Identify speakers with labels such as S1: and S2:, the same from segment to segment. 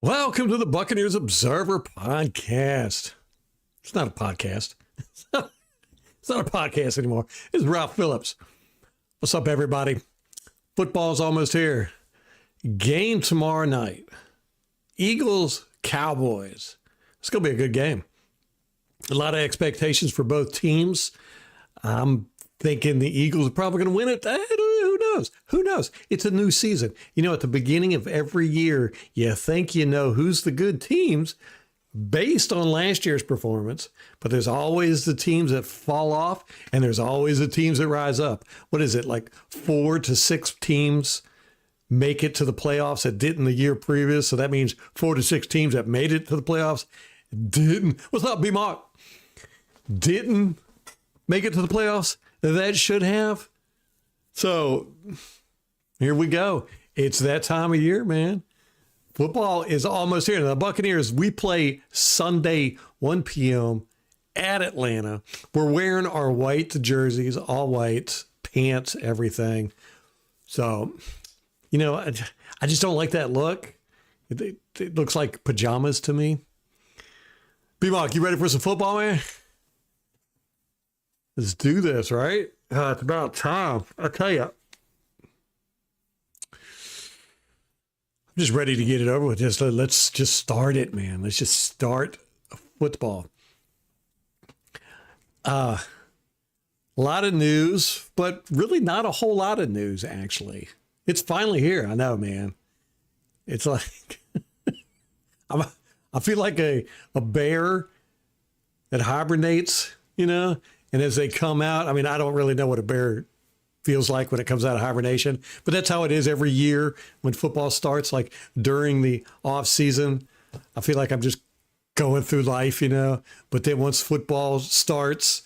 S1: Welcome to the Buccaneers Observer Podcast. It's not a podcast. It's not a podcast anymore. It's Ralph Phillips. What's up, everybody? Football's almost here. Game tomorrow night. Eagles, Cowboys. It's going to be a good game. A lot of expectations for both teams. I'm thinking the Eagles are probably going to win it. Who knows? Who knows? It's a new season. You know, at the beginning of every year, you think you know who's the good teams based on last year's performance, but there's always the teams that fall off, and there's always the teams that rise up. What is it, like 4 to 6 teams make it to the playoffs that didn't the year previous? So that means 4 to 6 teams that made it to the playoffs didn't. What's up, B-Mark? Didn't make it to the playoffs that should have. So here we go. It's that time of year, man. Football is almost here. Now, the Buccaneers, we play Sunday, 1 p.m. at Atlanta. We're wearing our white jerseys, all white, pants, everything. So, you know, I just don't like that look. It looks like pajamas to me. B-Mark, you ready for some football, man? Let's do this, right? It's about time. I'll tell you. I'm just ready to get it over with. Let's just start it, man. Let's just start football. A lot of news, but really not a whole lot of news, actually. It's finally here. I know, man. It's like I feel like a bear that hibernates, you know? And as they come out, I mean, I don't really know what a bear feels like when it comes out of hibernation, but that's how it is every year when football starts. Like during the off season, I feel like I'm just going through life, you know, but then once football starts,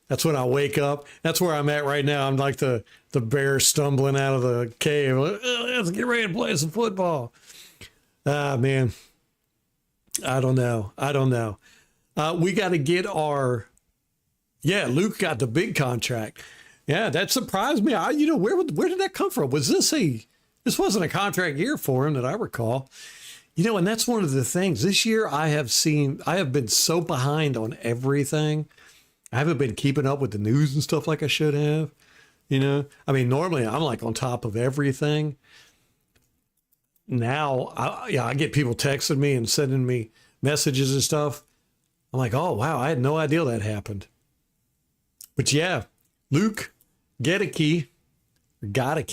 S1: that's when I wake up. That's where I'm at right now. I'm like the bear stumbling out of the cave. Let's get ready to play some football. Man, I don't know. We got to get our... Yeah, Luke got the big contract. Yeah, that surprised me. Where did that come from? This wasn't a contract year for him that I recall. You know, and that's one of the things. This year I have been so behind on everything. I haven't been keeping up with the news and stuff like I should have. You know, I mean, normally I'm like on top of everything. Now, I get people texting me and sending me messages and stuff. I'm like, oh, wow, I had no idea that happened. But yeah, Luke Gedeke got a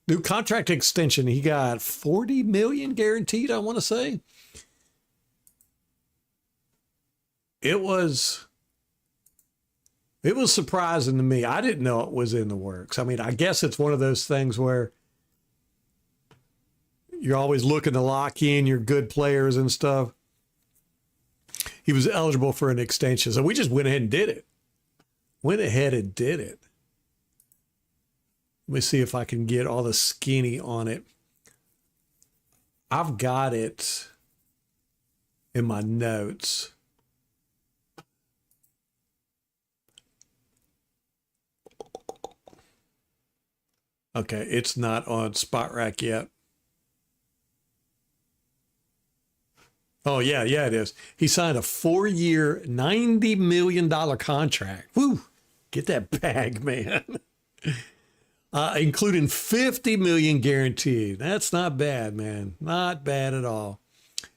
S1: new contract extension. He got $40 million guaranteed, I want to say. It was surprising to me. I didn't know it was in the works. I mean, I guess it's one of those things where you're always looking to lock in your good players and stuff. He was eligible for an extension. So we just went ahead and did it. Let me see if I can get all the skinny on it. I've got it in my notes. Okay, it's not on Spot Rack yet. Oh, yeah, it is. He signed a 4-year, $90 million contract. Woo! Get that bag, man. Including $50 million guaranteed. That's not bad, man. Not bad at all.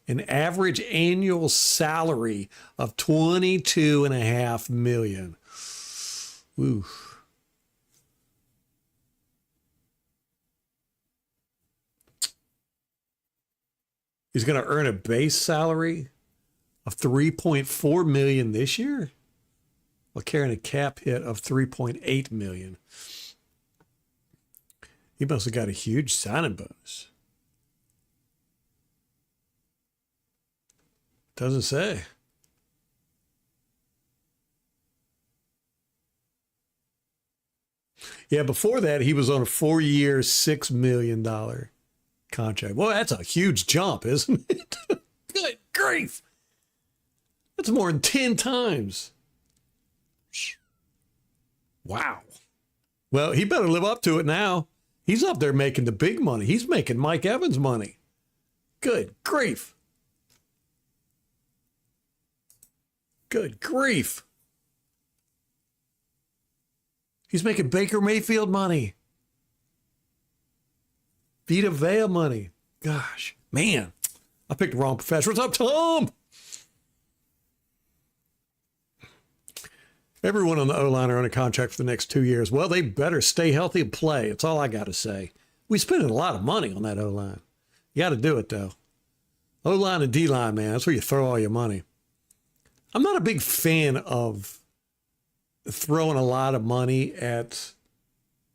S1: An average annual salary of $22.5 million. Woo. He's going to earn a base salary of $3.4 million this year, while carrying a cap hit of $3.8 million. He must have got a huge signing bonus. Doesn't say. Yeah, before that, he was on a 4-year, $6 million contract. Well, that's a huge jump, isn't it? Good grief. That's more than 10 times. Wow. Well, he better live up to it now. He's up there making the big money. He's making Mike Evans money. Good grief. Good grief. He's making Baker Mayfield money. Vita Vea money. Gosh, man. I picked the wrong professor. What's up, Tom? Everyone on the O-line are on a contract for the next 2 years. Well, they better stay healthy and play. That's all I got to say. We spending a lot of money on that O-line. You got to do it, though. O-line and D-line, man, that's where you throw all your money. I'm not a big fan of throwing a lot of money at,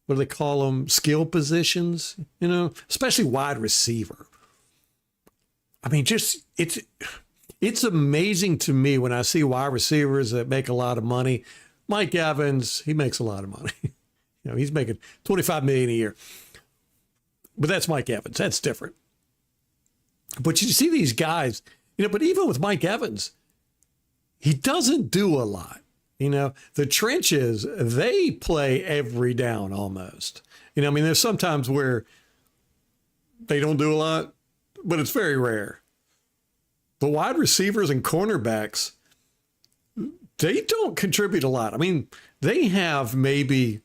S1: what do they call them, skill positions, you know, especially wide receiver. I mean, just it's amazing to me when I see wide receivers that make a lot of money. Mike Evans, he makes a lot of money. You know, he's making $25 million a year. But that's Mike Evans. That's different. But you see these guys, you know, but even with Mike Evans, he doesn't do a lot. You know, the trenches, they play every down almost. You know, I mean, there's sometimes where they don't do a lot, but it's very rare. The wide receivers and cornerbacks, they don't contribute a lot. I mean, they have maybe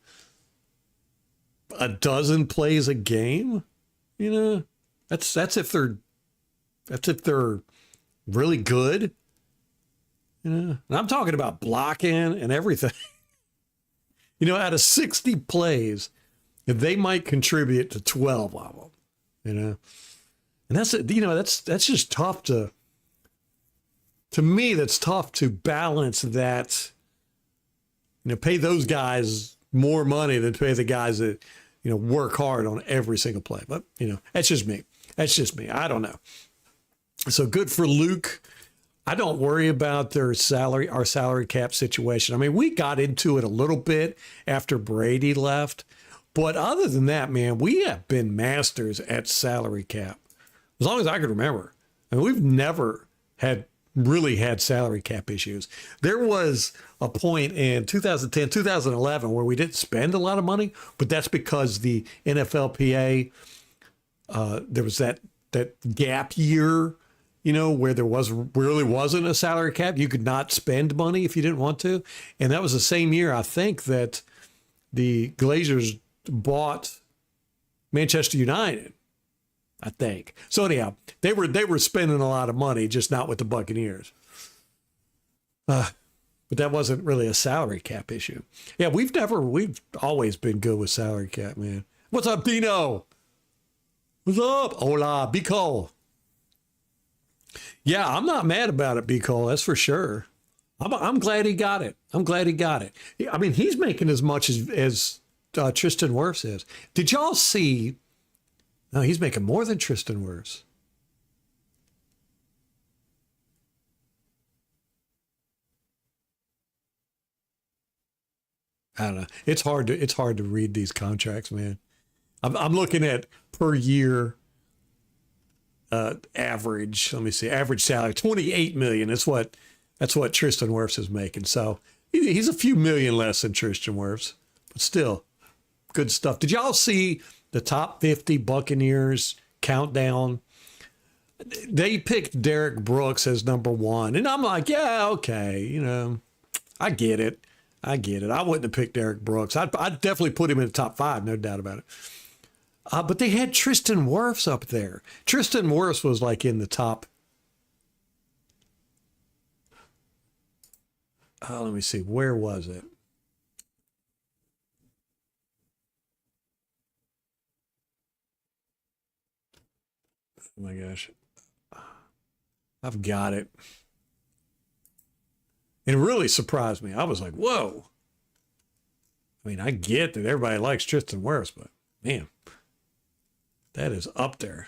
S1: a dozen plays a game. You know, that's if they're really good. You know, and I'm talking about blocking and everything. You know, out of 60 plays, they might contribute to 12 of them. You know, and that's just tough to me. That's tough to balance that. You know, pay those guys more money than pay the guys that, you know, work hard on every single play. But, you know, that's just me. I don't know. So good for Luke. I don't worry about our salary cap situation. I mean, we got into it a little bit after Brady left. But other than that, man, we have been masters at salary cap. As long as I can remember. I mean, we've never really had salary cap issues. There was a point in 2010, 2011 where we didn't spend a lot of money, but that's because the NFLPA, there was that gap year, you know, where there really wasn't a salary cap. You could not spend money if you didn't want to. And that was the same year, I think, that the Glazers bought Manchester United, I think. So anyhow, they were spending a lot of money, just not with the Buccaneers. But that wasn't really a salary cap issue. Yeah, we've always been good with salary cap, man. What's up, Dino? What's up? Hola, be cool. Yeah, I'm not mad about it, B. Cole. That's for sure. I'm glad he got it. I mean, he's making as much as Tristan Wirfs is. Did y'all see? No, he's making more than Tristan Wirfs. I don't know. It's hard to read these contracts, man. I'm looking at per year. Average. Let me see. Average salary, $28 million. That's what Tristan Wirfs is making. So he's a few million less than Tristan Wirfs, but still good stuff. Did y'all see the top 50 Buccaneers countdown? They picked Derek Brooks as number one, and I'm like, yeah, okay, you know, I get it. I wouldn't have picked Derek Brooks. I'd definitely put him in the top 5, no doubt about it. But they had Tristan Wirfs up there. Tristan Wirfs was like in the top. Let me see. Where was it? Oh my gosh. I've got it. It really surprised me. I was like, whoa. I mean, I get that everybody likes Tristan Wirfs, but man. That is up there.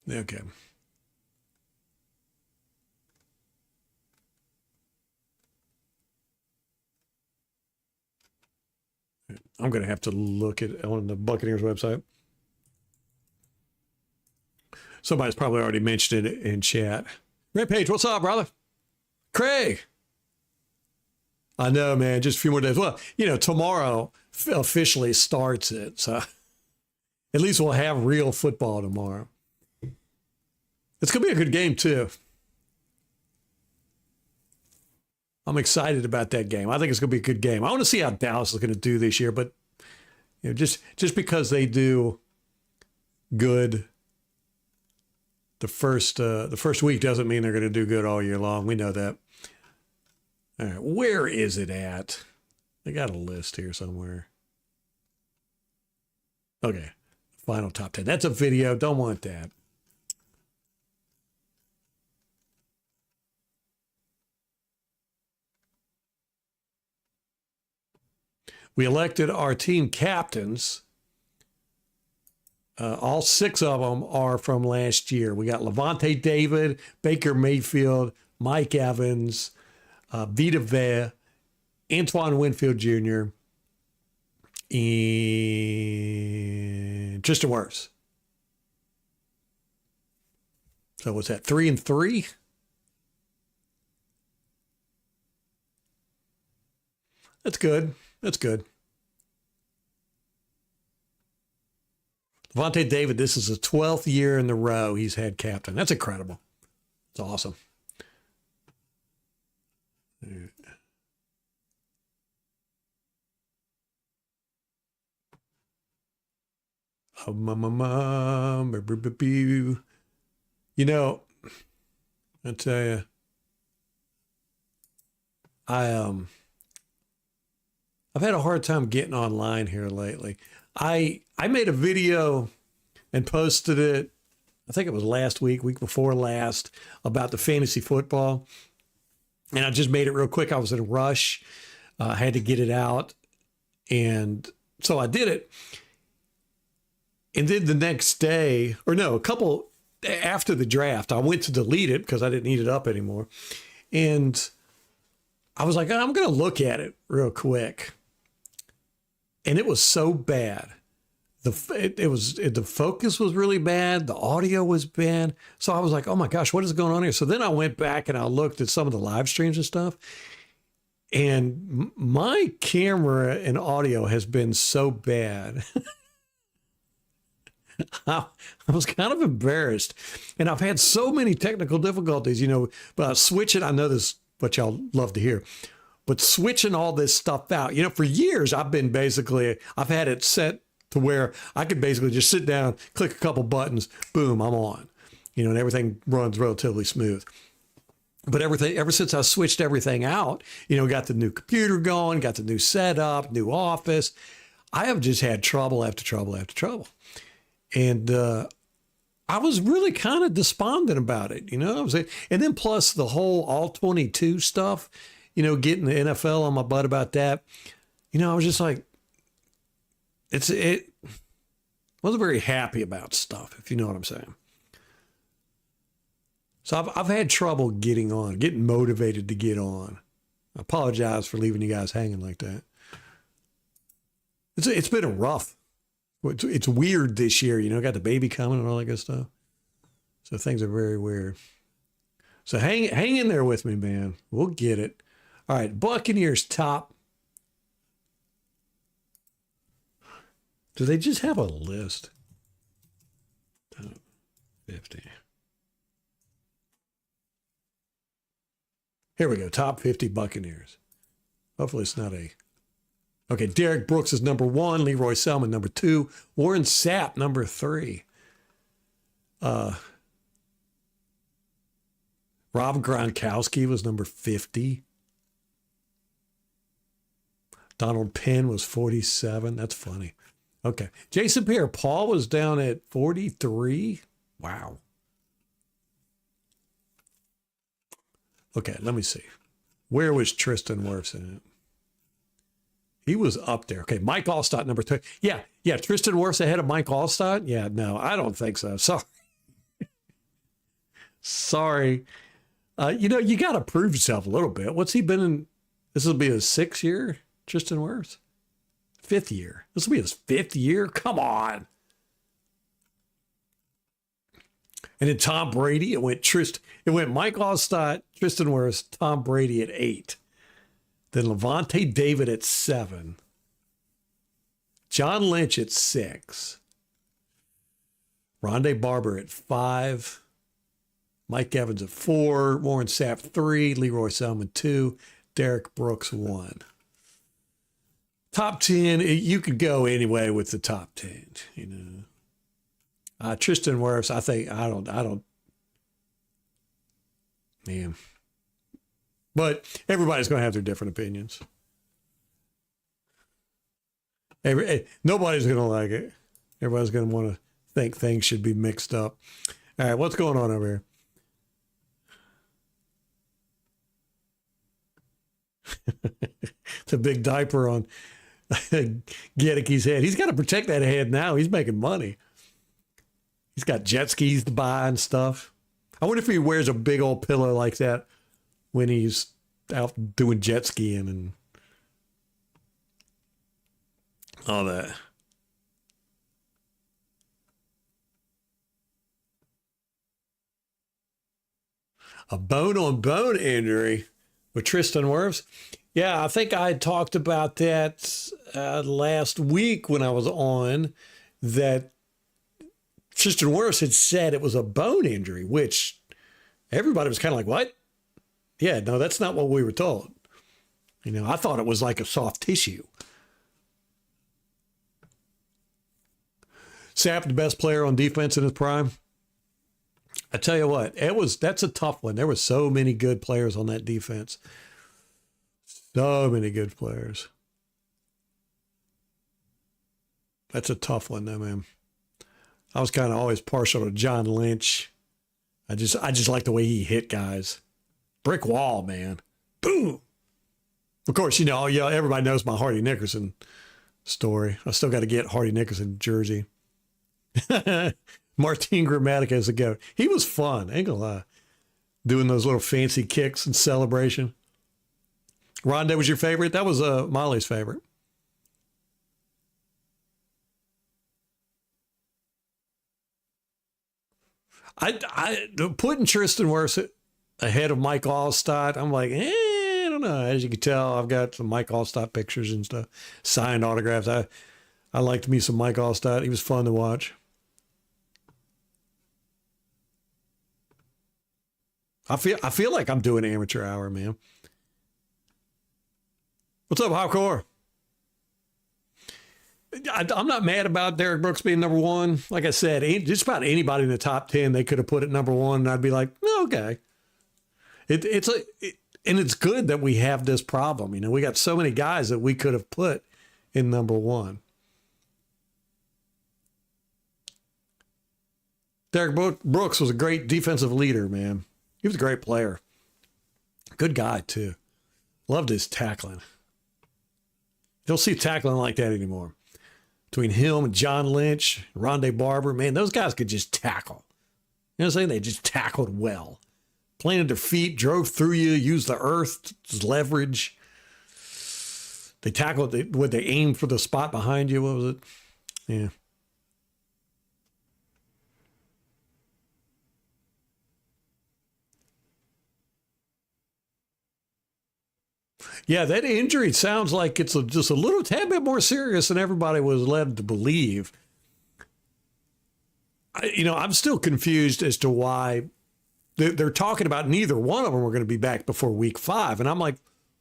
S1: Okay. I'm going to have to look at on the Buccaneers website. Somebody's probably already mentioned it in chat. Red Page, what's up, brother? Craig. I know, man. Just a few more days. Well, tomorrow officially starts it. So at least we'll have real football tomorrow. It's going to be a good game, too. I'm excited about that game. I think it's going to be a good game. I want to see how Dallas is going to do this year, but just because they do good the first week doesn't mean they're going to do good all year long. We know that. All right, where is it at? I got a list here somewhere. Okay, final top 10. That's a video. Don't want that. We elected our team captains. All 6 of them are from last year. We got Levante David, Baker Mayfield, Mike Evans, Vita Vea, Antoine Winfield Jr., and Tristan Wirfs. So what's that, 3 and 3? That's good. That's good. Levante David, this is the 12th year in a row he's had captain. That's incredible. It's awesome. I tell you, I've had a hard time getting online here lately. I made a video and posted it, I think it was last week before last, about the fantasy football. And I just made it real quick. I was in a rush. I had to get it out. And so I did it. And then the next day, or no, a couple after the draft, I went to delete it because I didn't need it up anymore. And I was like, I'm going to look at it real quick. And it was so bad. The focus was really bad. The audio was bad. So I was like, oh my gosh, what is going on here? So then I went back and I looked at some of the live streams and stuff. And my camera and audio has been so bad. I was kind of embarrassed. And I've had so many technical difficulties, but switching, I know this is what y'all love to hear, but switching all this stuff out, for years I've had it set to where I could basically just sit down, click a couple buttons, boom, I'm on, and everything runs relatively smooth. But ever since I switched everything out, got the new computer going, got the new setup, new office, I have just had trouble after trouble after trouble. And I was really kind of despondent about it, and then plus the whole all 22 stuff, getting the NFL on my butt about that, I was just like, it wasn't very happy about stuff, if you know what I'm saying. So I've had trouble getting motivated to get on. I apologize for leaving you guys hanging like that. It's been a rough. It's weird this year, got the baby coming and all that good stuff. So things are very weird. So hang in there with me, man. We'll get it. All right, Buccaneers top. Do they just have a list? Top 50. Here we go, top 50 Buccaneers. Hopefully it's not a... Okay, Derek Brooks is number 1, Leroy Selman number 2, Warren Sapp number 3. Rob Gronkowski was number 50. Donald Penn was 47. That's funny. Okay. Jason Pierre-Paul was down at 43. Wow. Okay, let me see. Where was Tristan Wirfs in it? He was up there. Okay, Mike Allstott, number 2. Yeah, Tristan Wirfs ahead of Mike Allstott? Yeah, no, I don't think so. Sorry. Sorry. You got to prove yourself a little bit. What's he been in? This will be his 6th year, Tristan Wirfs? 5th year. This will be his 5th year? Come on. And then Tom Brady, it went Mike Allstott, Tristan Wirfs, Tom Brady at 8. Then Levante David at 7. John Lynch at 6. Rondé Barber at 5. Mike Evans at 4. Warren Sapp 3. Leroy Selman 2. Derek Brooks 1. Top 10, you could go anyway with the top 10, you know. Tristan Wirfs, I don't, man. But everybody's going to have their different opinions. Nobody's going to like it. Everybody's going to want to think things should be mixed up. All right, what's going on over here? It's a big diaper on Gedicke's head. He's got to protect that head now. He's making money. He's got jet skis to buy and stuff. I wonder if he wears a big old pillow like that when he's out doing jet skiing and all that. A bone-on-bone injury with Tristan Wirfs. Yeah, I think I talked about that last week when I was on, that Tristan Wirfs had said it was a bone injury, which everybody was kind of like, what? Yeah, no, that's not what we were told. You know, I thought it was like a soft tissue. Sapp, the best player on defense in his prime. I tell you what, that's a tough one. There were so many good players on that defense. So many good players. That's a tough one, though, man. I was kind of always partial to John Lynch. I just like the way he hit guys. Brick wall, man. Boom. Of course, you know, everybody knows my Hardy Nickerson story. I still got to get Hardy Nickerson jersey. Martin Gramatica as a goat. He was fun, ain't gonna lie. Doing those little fancy kicks and celebration. Rondé was your favorite? That was Molly's favorite. I putting Tristan Wirfs ahead of Mike Allstott, I'm like, I don't know. As you can tell, I've got some Mike Allstott pictures and stuff, signed autographs. I liked me some Mike Allstott. He was fun to watch. I feel like I'm doing amateur hour, man. What's up, Hardcore? I'm not mad about Derek Brooks being number 1. Like I said, just about anybody in the top 10, they could have put at number 1, and I'd be like, oh, okay. And it's good that we have this problem. You know, we got so many guys that we could have put in number 1. Derek Brooks was a great defensive leader, man. He was a great player. Good guy, too. Loved his tackling. You don't see tackling like that anymore. Between him and John Lynch, Rondé Barber, man, those guys could just tackle. You know what I'm saying? They just tackled well. Planted their feet, drove through you, used the earth as leverage. They tackled, they aimed for the spot behind you? What was it? Yeah. Yeah, that injury sounds like it's just a little tad bit more serious than everybody was led to believe. I'm still confused as to why they're talking about neither one of them are going to be back before week 5. And I'm like,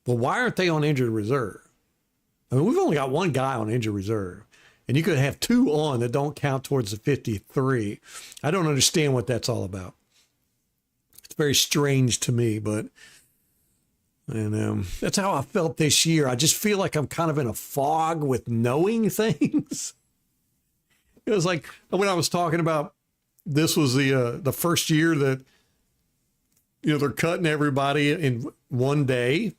S1: well, why aren't they on injured reserve? I mean, we've only got one guy on injured reserve, and you could have 2 on that don't count towards the 53. I don't understand what that's all about. It's very strange to me, but... And that's how I felt this year. I just feel like I'm kind of in a fog with knowing things. It was like when I was talking about this was the first year that, they're cutting everybody in one day.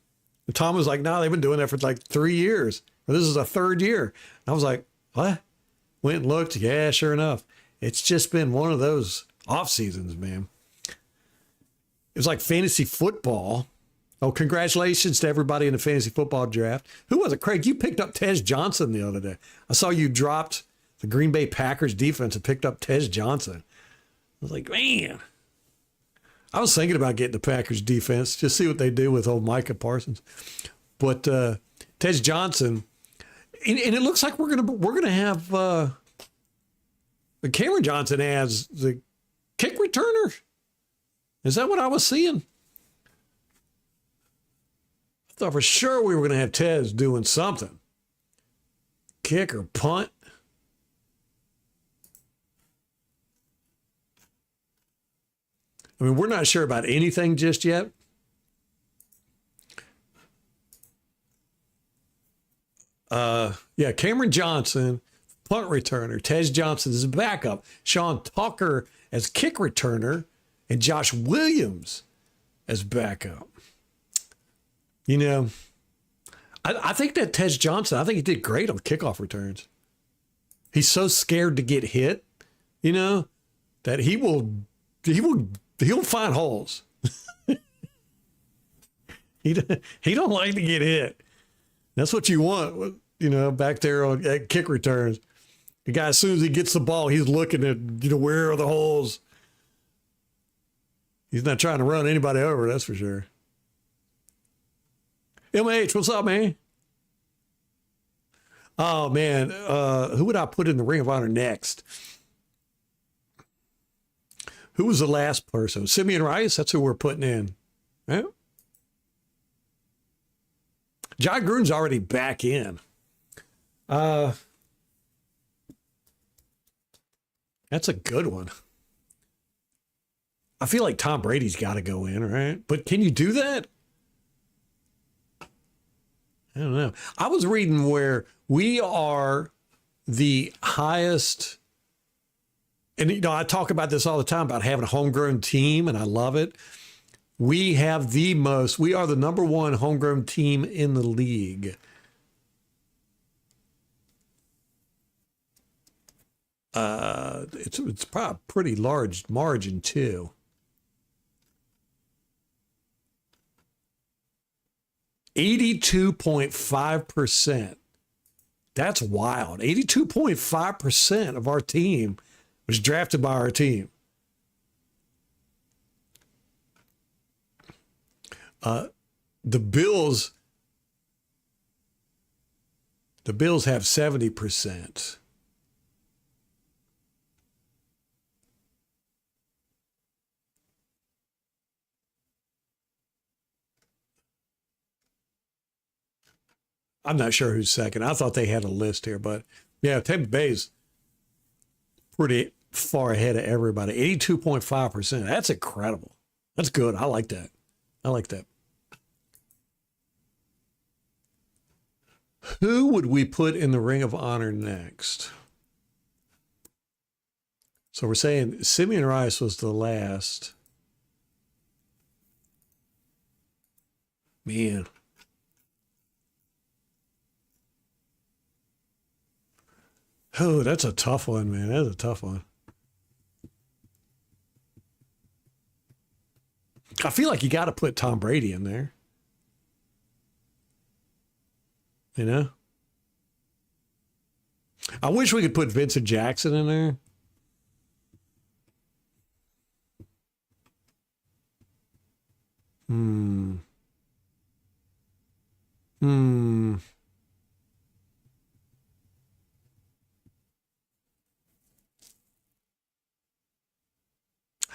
S1: And Tom was like, no, they've been doing that for like 3 years. Or this is a 3rd year. And I was like, what? Went and looked. Yeah, sure enough. It's just been one of those off seasons, man. It was like fantasy football. Oh, congratulations to everybody in the fantasy football draft. Who was it, Craig? You picked up Tez Johnson the other day. I saw you dropped the Green Bay Packers defense and picked up Tez Johnson. I was like, man. I was thinking about getting the Packers defense, just see what they do with old Micah Parsons. But Tej Johnson, and it looks like we're gonna have Cameron Johnson as the kick returner. Is that what I was seeing? I thought for sure we were going to have Tez doing something. Kick or punt. I mean, we're not sure about anything just yet. Yeah, Cameron Johnson, punt returner. Tez Johnson is backup. Sean Tucker as kick returner. And Josh Williams as backup. You know, I think that Tej Johnson, I think he did great on kickoff returns. He's so scared to get hit, you know, that he'll find holes. he don't like to get hit. That's what you want, you know, back there at kick returns. The guy, as soon as he gets the ball, he's looking at, you know, where are the holes? He's not trying to run anybody over, that's for sure. MH, what's up, man? Oh, man. Who would I put in the Ring of Honor next? Who was the last person? Simeon Rice? That's who we're putting in. Yeah. John Gruden's already back in. That's a good one. I feel like Tom Brady's got to go in, right? But can you do that? I don't know. I was reading where we are the highest, and you know, I talk about this all the time about having a homegrown team, and I love it. We are the number one homegrown team in the league. It's probably a pretty large margin too. 82.5%. That's wild. 82.5% of our team was drafted by our team. The Bills have 70%. I'm not sure who's second. I thought they had a list here, but yeah, Tampa Bay's pretty far ahead of everybody. 82.5%. That's incredible. That's good. I like that. I like that. Who would we put in the Ring of Honor next? So we're saying Simeon Rice was the last. Man. Oh, that's a tough one, man. That's a tough one. I feel like you got to put Tom Brady in there. You know? I wish we could put Vincent Jackson in there.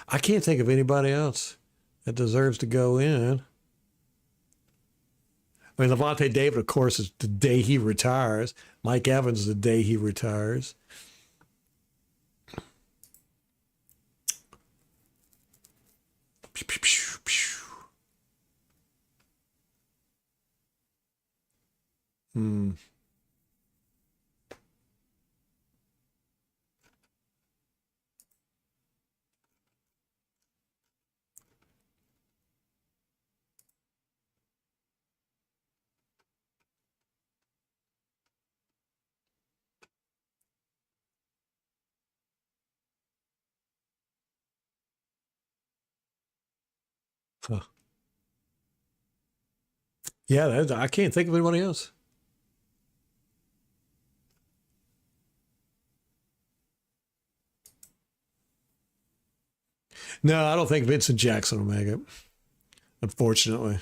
S1: I can't think of anybody else that deserves to go in. I mean, Levante David, of course, is the day he retires. Mike Evans is the day he retires. Huh. Yeah, I can't think of anybody else. No, I don't think Vincent Jackson will make it, unfortunately.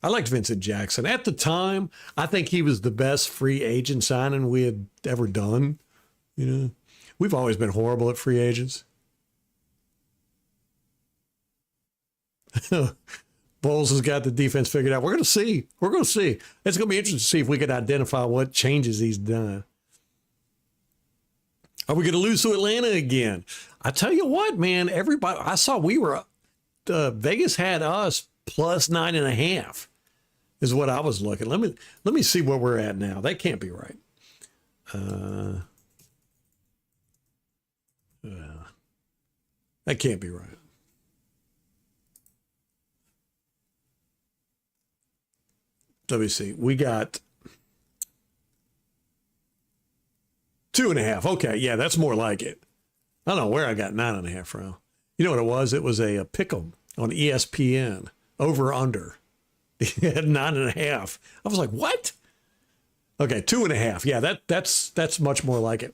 S1: I liked Vincent Jackson. At the time, I think he was the best free agent signing we had ever done. You know, we've always been horrible at free agents. Bowles has got the defense figured out. We're going to see. We're going to see. It's going to be interesting to see if we can identify what changes he's done. Are we going to lose to Atlanta again? I tell you what, man, everybody, I saw Vegas had us plus 9.5 is what I was looking. Let me see where we're at now. That can't be right. That can't be right. Let me see. We got 2.5. Okay, yeah, that's more like it. I don't know where I got 9.5 from. You know what it was? It was a pick'em on ESPN, over under. He had 9.5. I was like, what? Okay, 2.5. Yeah, that's much more like it.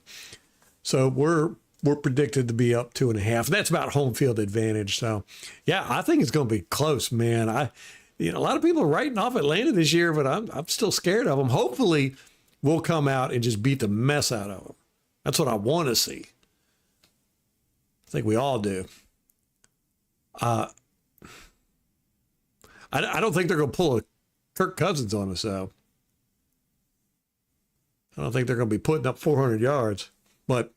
S1: So we're predicted to be up 2.5. That's about home field advantage. So yeah, I think it's going to be close, man. A lot of people are writing off Atlanta this year, but I'm still scared of them. Hopefully, we'll come out and just beat the mess out of them. That's what I want to see. I think we all do. I don't think they're going to pull a Kirk Cousins on us, though. I don't think they're going to be putting up 400 yards, but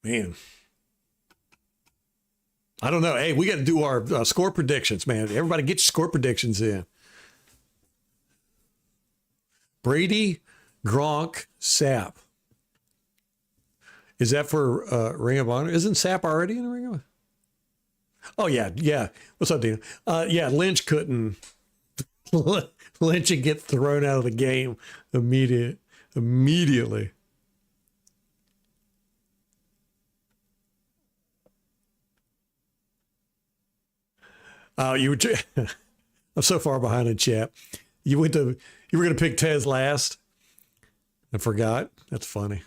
S1: man, I don't know. Hey, we got to do our score predictions, man. Everybody get your score predictions in. Brady, Gronk, Sapp. Is that for Ring of Honor? Isn't Sapp already in the Ring of Honor? Oh, yeah. What's up, Dina? Yeah, Lynch couldn't. Lynch would get thrown out of the game immediately. You were. I'm so far behind in chat. You were going to pick Tez last. I forgot. That's funny.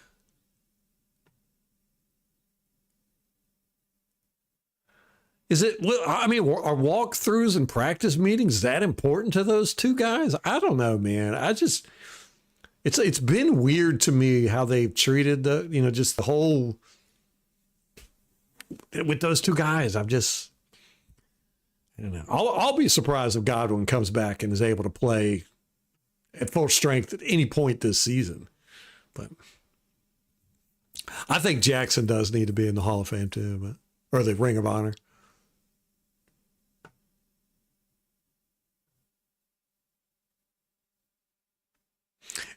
S1: Is it? I mean, are walkthroughs and practice meetings that important to those two guys? I don't know, man. It's been weird to me how they've treated just the whole with those two guys. I don't know. I'll be surprised if Godwin comes back and is able to play at full strength at any point this season. But I think Jackson does need to be in the Hall of Fame too, or the Ring of Honor.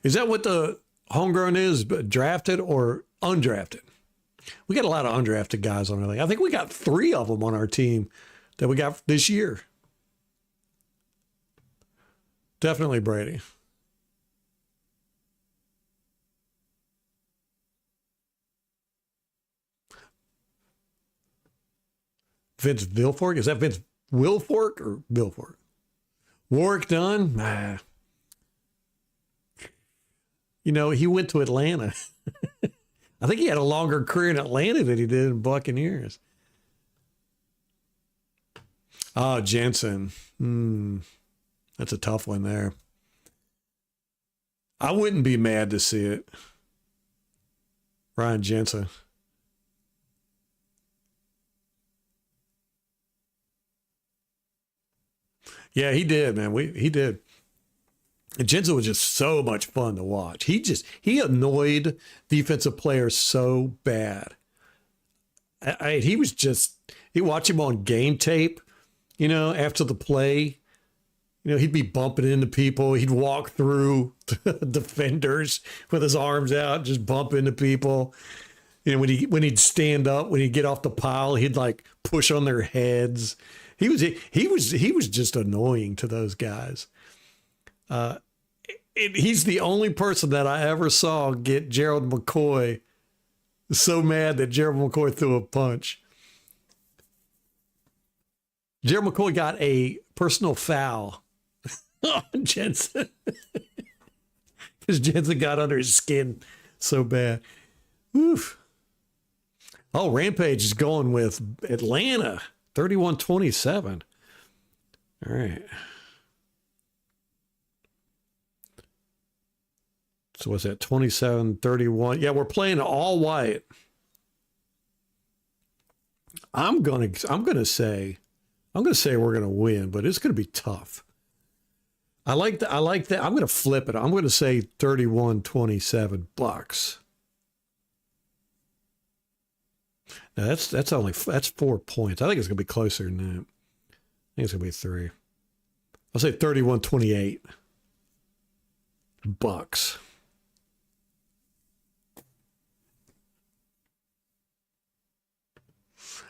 S1: Is that what the homegrown is, drafted or undrafted? We got a lot of undrafted guys on our league. I think we got 3 of them on our team that we got this year. Definitely Brady. Vince Wilfork? Is that Vince Wilfork or Wilfork? Warwick Dunn? Nah. He went to Atlanta. I think he had a longer career in Atlanta than he did in Buccaneers. Oh, Jensen. That's a tough one there. I wouldn't be mad to see it. Ryan Jensen. Yeah, he did, man. He did. Jensen was just so much fun to watch. He annoyed defensive players so bad. You watch him on game tape, after the play, he'd be bumping into people. He'd walk through defenders with his arms out, just bump into people. When he'd stand up, when he'd get off the pile, he'd like push on their heads. He was just annoying to those guys. He's the only person that I ever saw get Gerald McCoy so mad that Gerald McCoy threw a punch. Gerald McCoy got a personal foul on Jensen because Jensen got under his skin so bad. Oof. Oh, Rampage is going with Atlanta. 31-27. All right. So what's that? 27-31. Yeah, we're playing all white. I'm gonna say we're gonna win, but it's gonna be tough. I like that. I'm gonna flip it. I'm gonna say 31-27 Bucs. Now that's 4 points. I think it's gonna be closer than that. I think it's gonna be 3. I'll say 31-28 Bucs.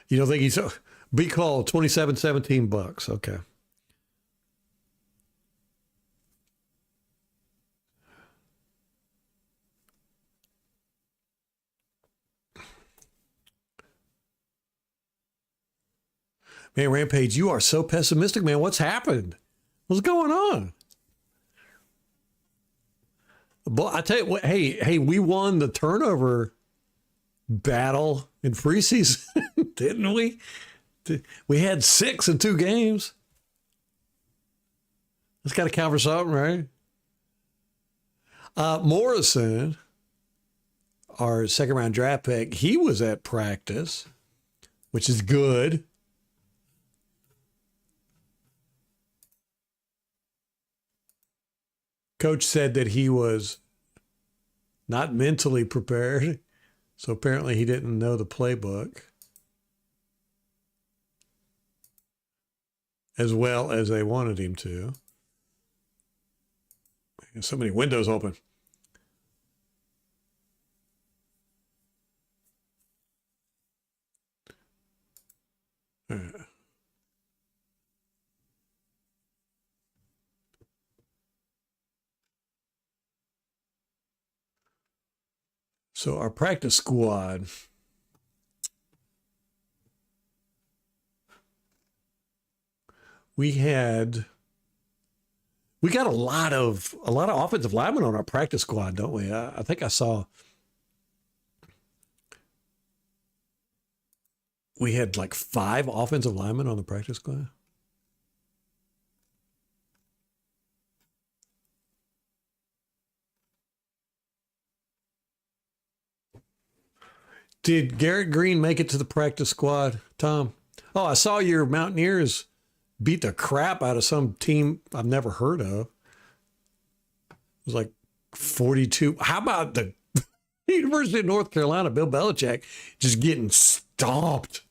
S1: You don't think he's be called 27-17 Bucs? Okay. Man, Rampage, you are so pessimistic, man. What's happened? What's going on? But I tell you what, hey, we won the turnover battle in preseason, didn't we? We had 6 in 2 games. That's got to count for something, right? Morrison, our second-round draft pick, he was at practice, which is good. Coach said that he was not mentally prepared, so apparently he didn't know the playbook as well as they wanted him to. There's so many windows open. So our practice squad, we got a lot of offensive linemen on our practice squad, don't we? I think I saw we had like 5 offensive linemen on the practice squad. Did Garrett Green make it to the practice squad, Tom? Oh, I saw your Mountaineers beat the crap out of some team I've never heard of. It was like 42. How about the University of North Carolina, Bill Belichick, just getting stomped?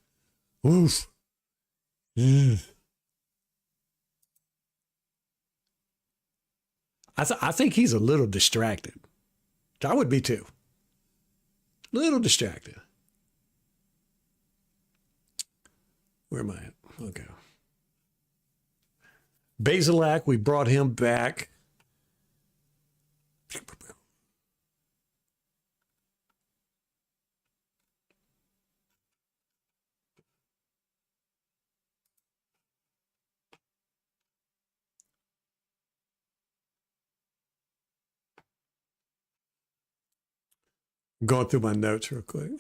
S1: Oof. I think he's a little distracted. I would be too. Little distracted. Where am I at? Okay. Basilak, we brought him back. Going through my notes real quick.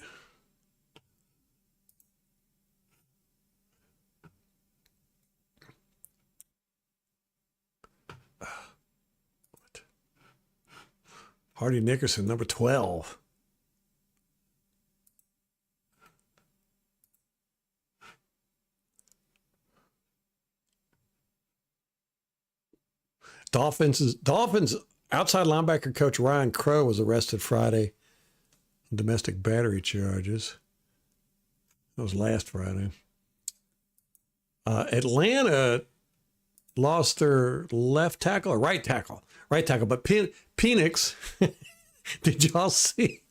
S1: Hardy Nickerson, number 12. Dolphins outside linebacker coach Ryan Crow was arrested Friday on domestic battery charges. That was last Friday. Atlanta lost their left tackle or right tackle, but Penix. Did y'all see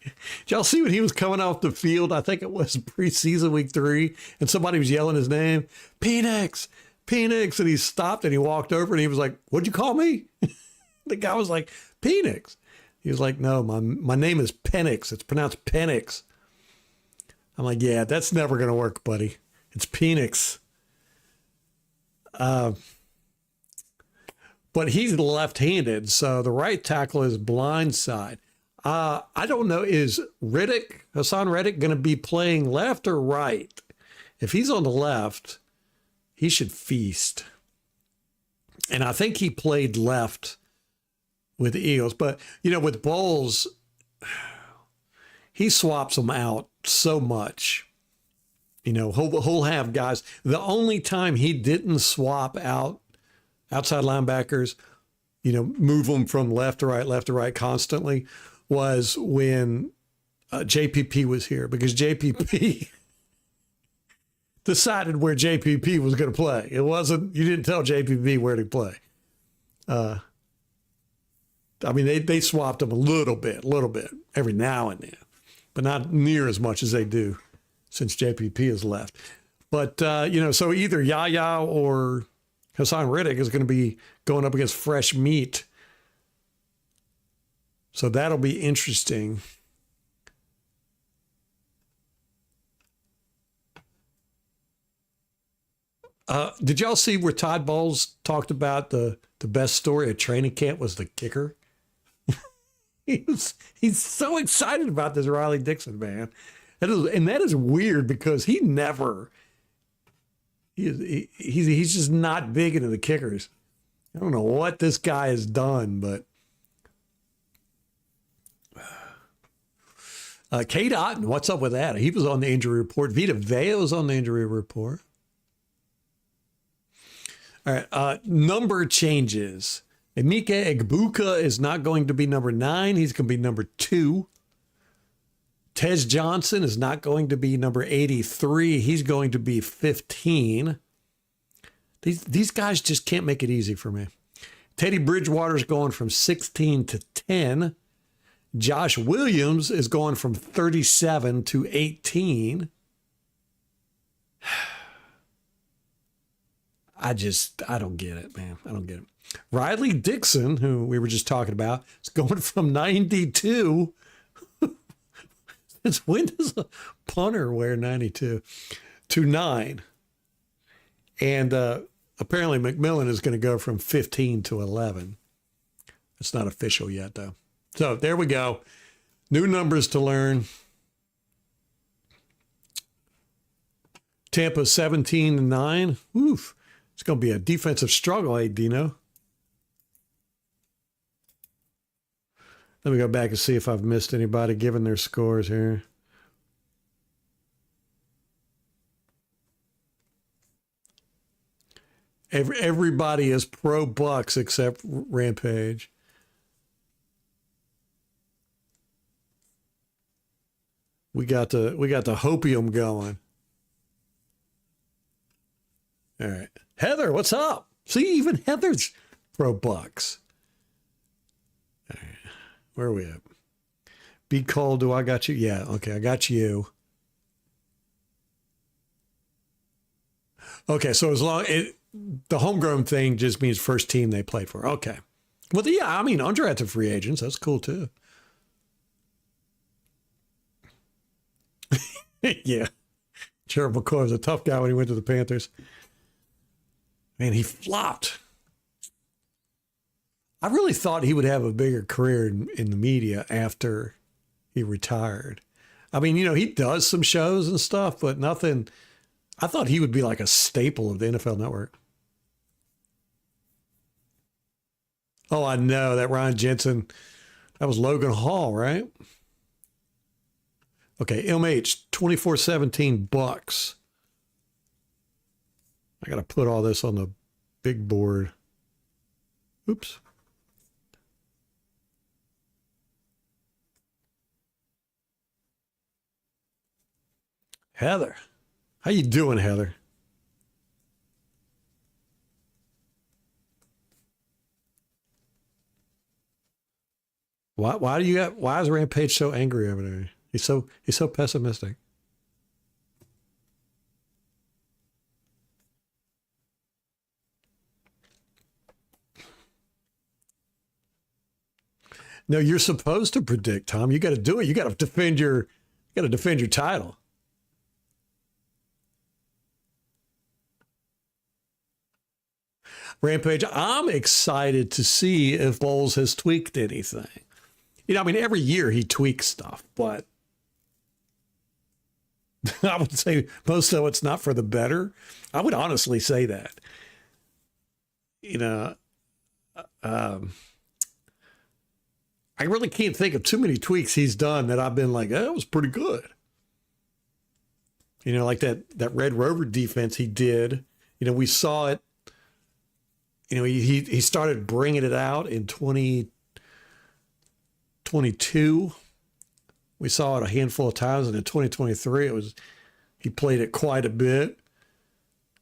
S1: when he was coming off the field? I think it was preseason week 3, and somebody was yelling his name, Penix, and he stopped and he walked over and he was like, "What'd you call me?" The guy was like, "Penix." He was like, "No, my name is Penix. It's pronounced Penix." I'm like, "Yeah, that's never gonna work, buddy. It's Penix." But he's left-handed, so the right tackle is blind side. I don't know, is Hassan Reddick going to be playing left or right? If he's on the left, he should feast. And I think he played left with the Eagles. But, with Bowles, he swaps them out so much. He'll have guys. The only time he didn't swap out outside linebackers, move them from left to right constantly was when JPP was here, because JPP decided where JPP was going to play. It wasn't, you didn't tell JPP where to play. They swapped him a little bit every now and then, but not near as much as they do since JPP has left. But, so either Yaya or Hassan Riddick is going to be going up against fresh meat. So that'll be interesting. Did y'all see where Todd Bowles talked about the best story at training camp was the kicker? He's so excited about this Riley Dixon, man. That is weird because he's just not big into the kickers. I don't know what this guy has done, but Kate Otten, what's up with that? He was on the injury report. Vita Vea was on the injury report. All right, number changes. Emeka Egbuka is not going to be number 9. He's going to be number 2. Tez Johnson is not going to be number 83. He's going to be 15. These guys just can't make it easy for me. Teddy Bridgewater's going from 16 to 10. Josh Williams is going from 37 to 18. I don't get it, man. I don't get it. Riley Dixon, who we were just talking about, is going from 92. Since when does a punter wear 92? To 9. And apparently McMillan is going to go from 15 to 11. It's not official yet, though. So there we go. New numbers to learn. Tampa 17-9. Oof. It's going to be a defensive struggle, eh, Dino? Let me go back and see if I've missed anybody giving their scores here. Everybody is pro Bucs except Rampage. We got the hopium going. All right. Heather, what's up? See, even Heather's pro Bucs. All right. Where are we at? Be cold. Do I got you? Yeah. Okay. I got you. Okay. So the homegrown thing just means first team they played for. Okay. Well, yeah, undrafted free agents. That's cool too. Yeah. Gerald McCoy was a tough guy when he went to the Panthers. Man, he flopped. I really thought he would have a bigger career in the media after he retired. He does some shows and stuff, but nothing. I thought he would be like a staple of the NFL Network. Oh, I know that Ryan Jensen. That was Logan Hall, right? Okay, MH 24-17 Bucs. I got to put all this on the big board. Oops. Heather. How you doing, Heather? Why is Rampage so angry over there? He's so pessimistic. No, you're supposed to predict, Tom. You got to do it. You got to defend your title. Rampage, I'm excited to see if Bowles has tweaked anything. Every year he tweaks stuff, but I would say most of it's not for the better. I would honestly say that. You know, I really can't think of too many tweaks he's done that I've been like, oh, that was pretty good. You know, like that Red Rover defense he did. You know, we saw it. You know, he started bringing it out in 2022. We saw it a handful of times, and in 2023, he played it quite a bit.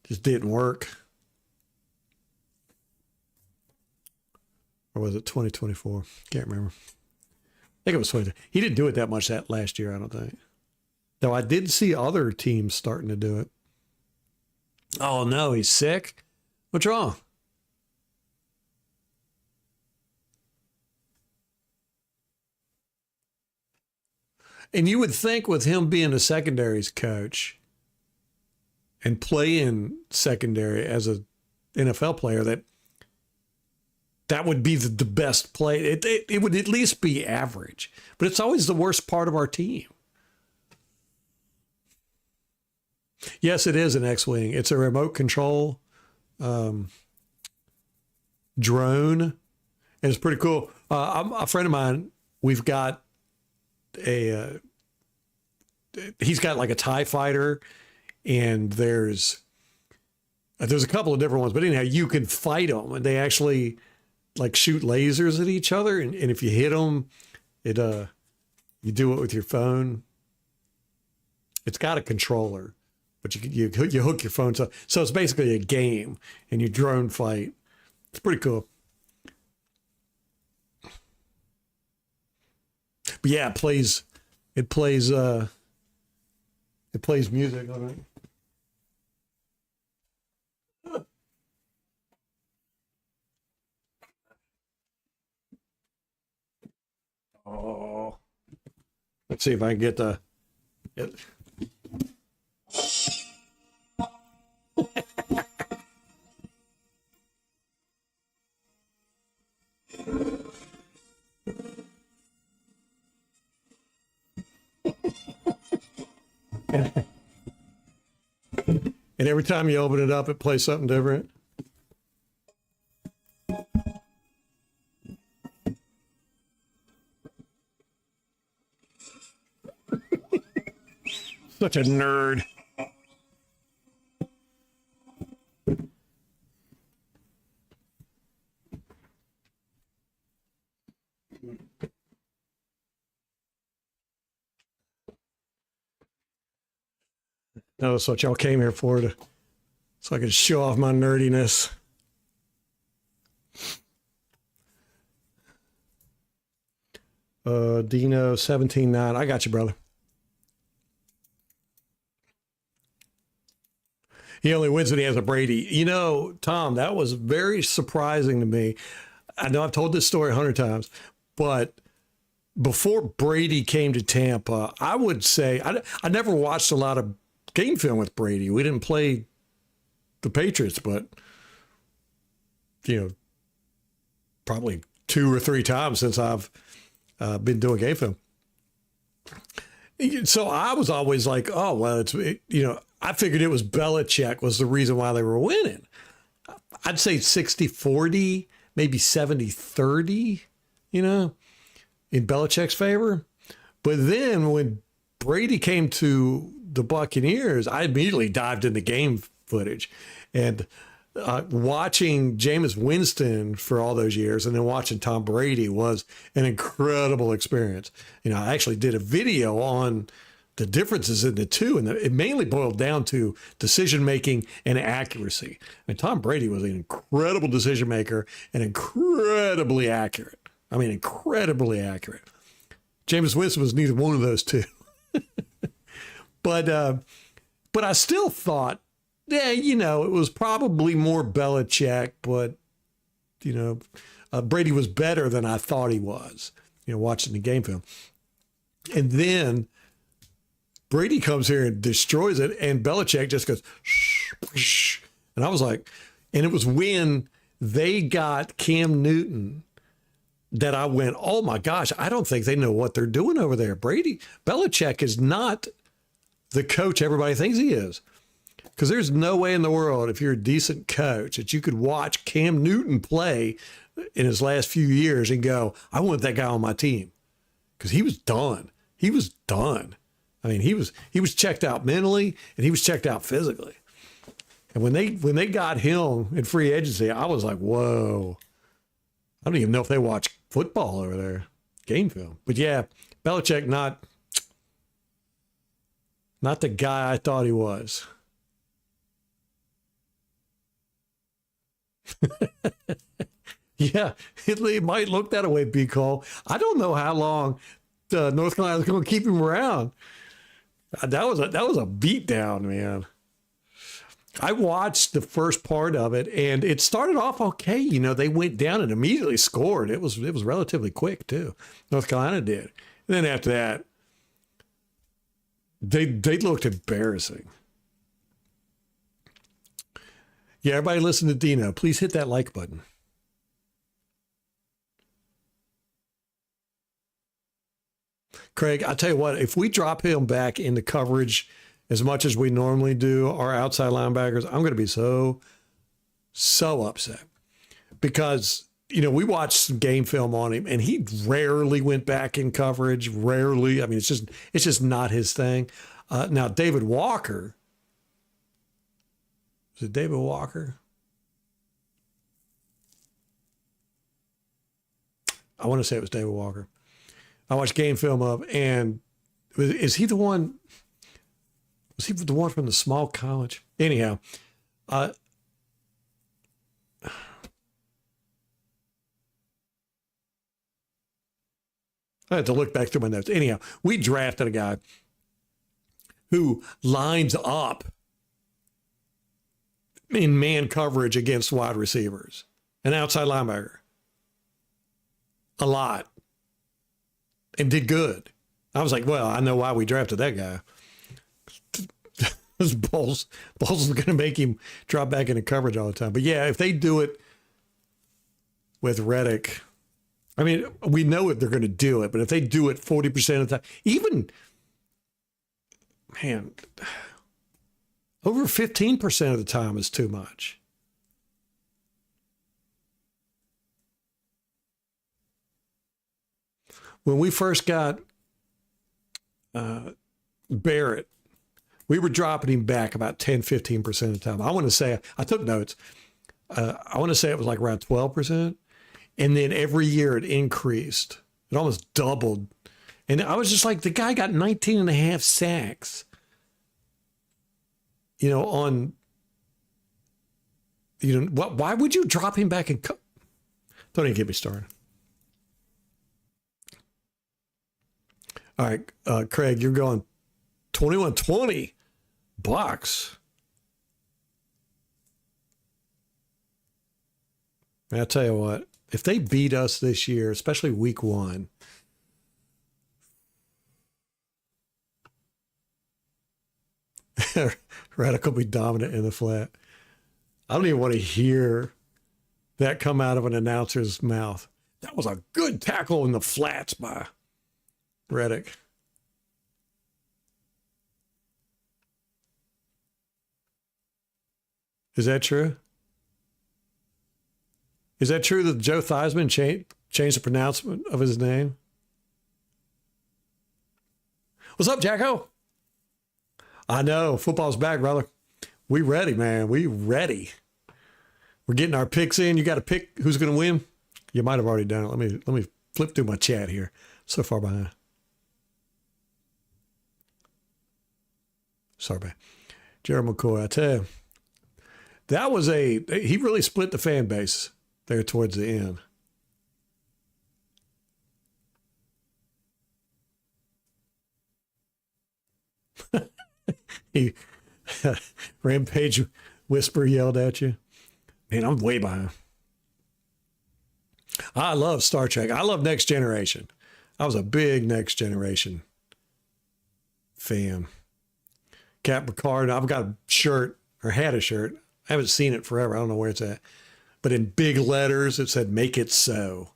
S1: Just didn't work. Or was it 2024? Can't remember. I think it was 20. He didn't do it that much that last year, I don't think. Though I did see other teams starting to do it. Oh, no, he's sick? What's wrong? And you would think with him being a secondaries coach and playing secondary as a NFL player that would be the best play. It would at least be average, but it's always the worst part of our team. Yes, it is an X-Wing. It's a remote control drone, and it's pretty cool. A friend of mine, we've got he's got like a TIE fighter, and there's a couple of different ones, but anyhow, you can fight them, and they actually like shoot lasers at each other, and if you hit them, you do it with your phone. It's got a controller, but you hook your phone, so it's basically a game, and you drone fight. It's pretty cool. But yeah, it plays music on it. Oh, let's see if I can get it. And every time you open it up, it plays something different. Such a nerd. No, that's what y'all came here for, so I could show off my nerdiness. Dino 17.9. I got you, brother. He only wins when he has a Brady. You know, Tom, that was very surprising to me. I know I've told this story 100 times, but before Brady came to Tampa, I would say I never watched a lot of game film with Brady. We didn't play the Patriots, but, you know, probably 2 or 3 times since I've been doing game film. So I was always like, oh, well, I figured it was Belichick was the reason why they were winning. I'd say 60-40, maybe 70-30, in Belichick's favor. But then when Brady came to the Buccaneers, I immediately dived into game footage, and watching Jameis Winston for all those years and then watching Tom Brady was an incredible experience. I actually did a video on the differences in the two, and it mainly boiled down to decision-making and accuracy. And Tom Brady was an incredible decision maker and incredibly accurate. I mean, incredibly accurate. Jameis Winston was neither one of those two. But I still thought, it was probably more Belichick, but, Brady was better than I thought he was, watching the game film. And then Brady comes here and destroys it, and Belichick just goes, shh, shh. And I was like, and it was when they got Cam Newton that I went, oh my gosh, I don't think they know what they're doing over there. Belichick is not the coach everybody thinks he is. Because there's no way in the world, if you're a decent coach, that you could watch Cam Newton play in his last few years and go, I want that guy on my team. Because he was done. He was done. I mean, he was checked out mentally and he was checked out physically. And when they got him in free agency, I was like, whoa. I don't even know if they watch football over there, game film. But yeah, Belichick not the guy I thought he was. Yeah, it might look that way, B. Cole. I don't know how long North Carolina's going to keep him around. That was a beatdown, man. I watched the first part of it, and it started off okay. You know, they went down and immediately scored. It was relatively quick too. North Carolina did. And then after that, they looked embarrassing. Yeah, everybody listen to Dino. Please hit that like button. Craig, I tell you what, if we drop him back into coverage as much as we normally do, our outside linebackers, I'm going to be so upset. Because, you know, we watched some game film on him, and he rarely went back in coverage, rarely. I mean, it's just not his thing. Now, David Walker. Was it David Walker? I want to say it was David Walker. I watched game film of, and is he the one? Was he the one from the small college? Anyhow, I had to look back through my notes. Anyhow, we drafted a guy who lines up in man coverage against wide receivers, an outside linebacker, a lot, and did good. I was like, well, I know why we drafted that guy. Bowles is going to make him drop back into coverage all the time. But yeah, if they do it with Reddick, I mean, we know if they're going to do it, but if they do it 40% of the time, even, man, over 15% of the time is too much. When we first got Barrett, we were dropping him back about 10, 15% of the time. I want to say, I took notes. I want to say it was like around 12%. And then every year it increased. It almost doubled. And I was just like, the guy got 19 and a half sacks. You know, on, you know, why would you drop him back and don't even get me started. All right, Craig, you're going 21-20 Bucs. And I'll tell you what, if they beat us this year, especially week one, Reddick will be dominant in the flat. I don't even want to hear that come out of an announcer's mouth. That was a good tackle in the flats by Reddick. Is that true? Is that true that Joe Theismann changed the pronouncement of his name? What's up, Jacko? I know. Football's back, brother. We ready, man. We ready. We're getting our picks in. You got to pick who's going to win? You might have already done it. Let me flip through my chat here. So far behind. Sorry, man. Jeremy McCoy, I tell you, that was he really split the fan base there towards the end. He Rampage Whisper yelled at you. Man, I'm way behind. I love Star Trek. I love Next Generation. I was a big Next Generation fan. Cap Picard, I've got a shirt, or had a shirt. I haven't seen it forever. I don't know where it's at. But in big letters, it said, "Make it so."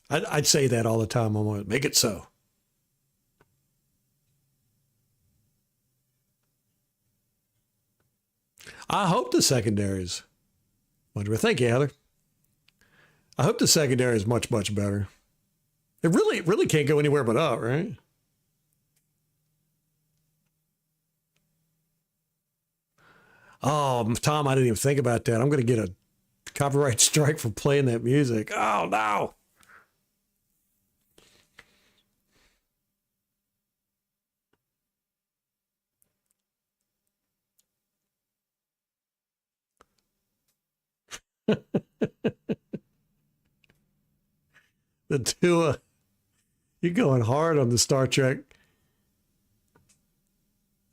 S1: I'd say that all the time. I'm like, make it so. I hope the secondaries. What do we think, Heather? I hope the secondary is much, much better. It really can't go anywhere but up, right? Oh, Tom, I didn't even think about that. I'm going to get a copyright strike for playing that music. Oh, no. The Tua, you're going hard on the Star Trek.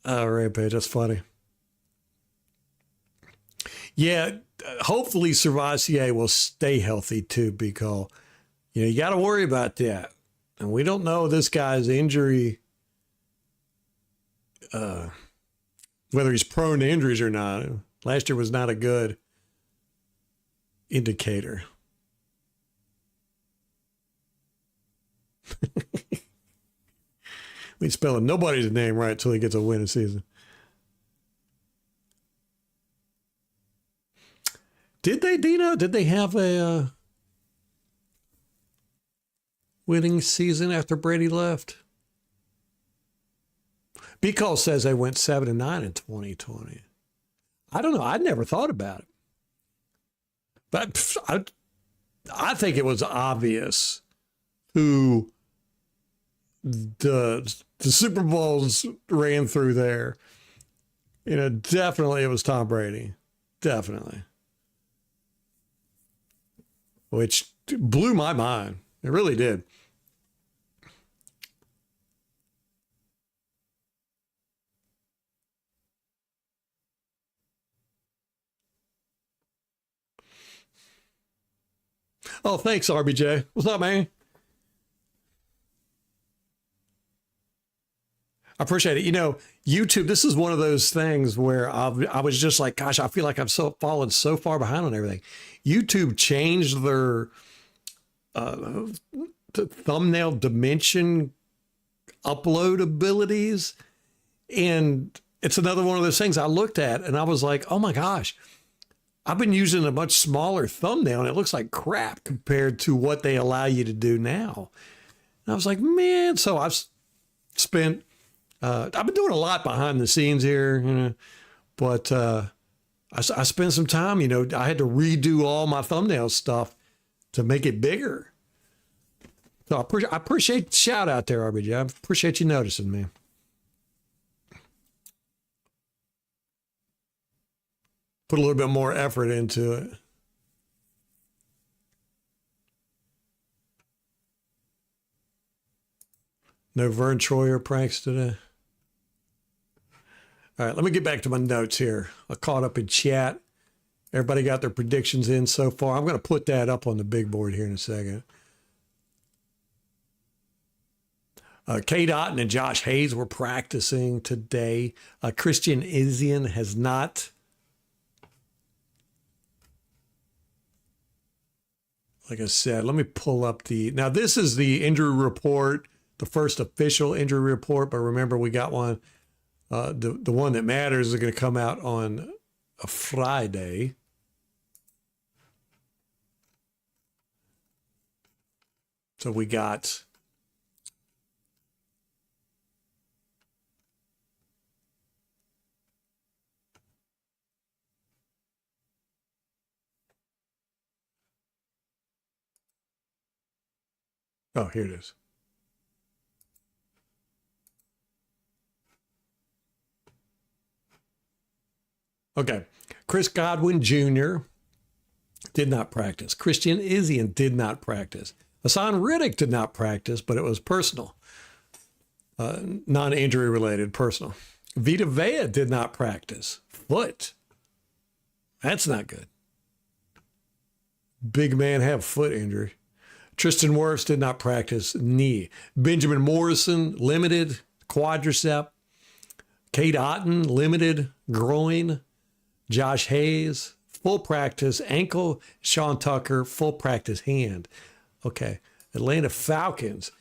S1: Oh, Rampage, that's funny. Yeah, hopefully Servassier will stay healthy too, because you got to worry about that, and we don't know this guy's injury, whether he's prone to injuries or not. Last year was not a good indicator. He's spelling nobody's name right until he gets a winning season. Did they, Dino? Did they have a winning season after Brady left? Because says they went 7-9 in 2020. I don't know. I never thought about it, but I think it was obvious who the Super Bowls ran through there. Definitely it was Tom Brady. Definitely. Which blew my mind. It really did. Oh, thanks, RBJ. What's up, man? I appreciate it. YouTube, this is one of those things where I was just like, gosh, I feel like I've fallen so far behind on everything. YouTube changed their thumbnail dimension upload abilities. And it's another one of those things I looked at and I was like, oh my gosh, I've been using a much smaller thumbnail and it looks like crap compared to what they allow you to do now. And I was like, man, so I've been doing a lot behind the scenes here, but I spent some time, I had to redo all my thumbnail stuff to make it bigger. So I appreciate the shout out there, RBJ. I appreciate you noticing, man. Put a little bit more effort into it. No Vern Troyer pranks today. All right, let me get back to my notes here. I caught up in chat. Everybody got their predictions in so far. I'm going to put that up on the big board here in a second. Kate Otten and Josh Hayes were practicing today. Christian Izien has not. Like I said, let me pull up now this is the injury report, the first official injury report, but remember we got one. The one that matters is going to come out on a Friday. So we got oh, here it is. Okay. Chris Godwin Jr. did not practice. Christian Izien did not practice. Hassan Riddick did not practice, but it was personal. Non-injury related, personal. Vita Vea did not practice. Foot. That's not good. Big man have foot injury. Tristan Wirfs did not practice. Knee. Benjamin Morrison, limited. Quadricep. Kate Otten, limited. Groin. Josh Hayes, full practice. Ankle. Sean Tucker, full practice hand. Okay. Atlanta Falcons.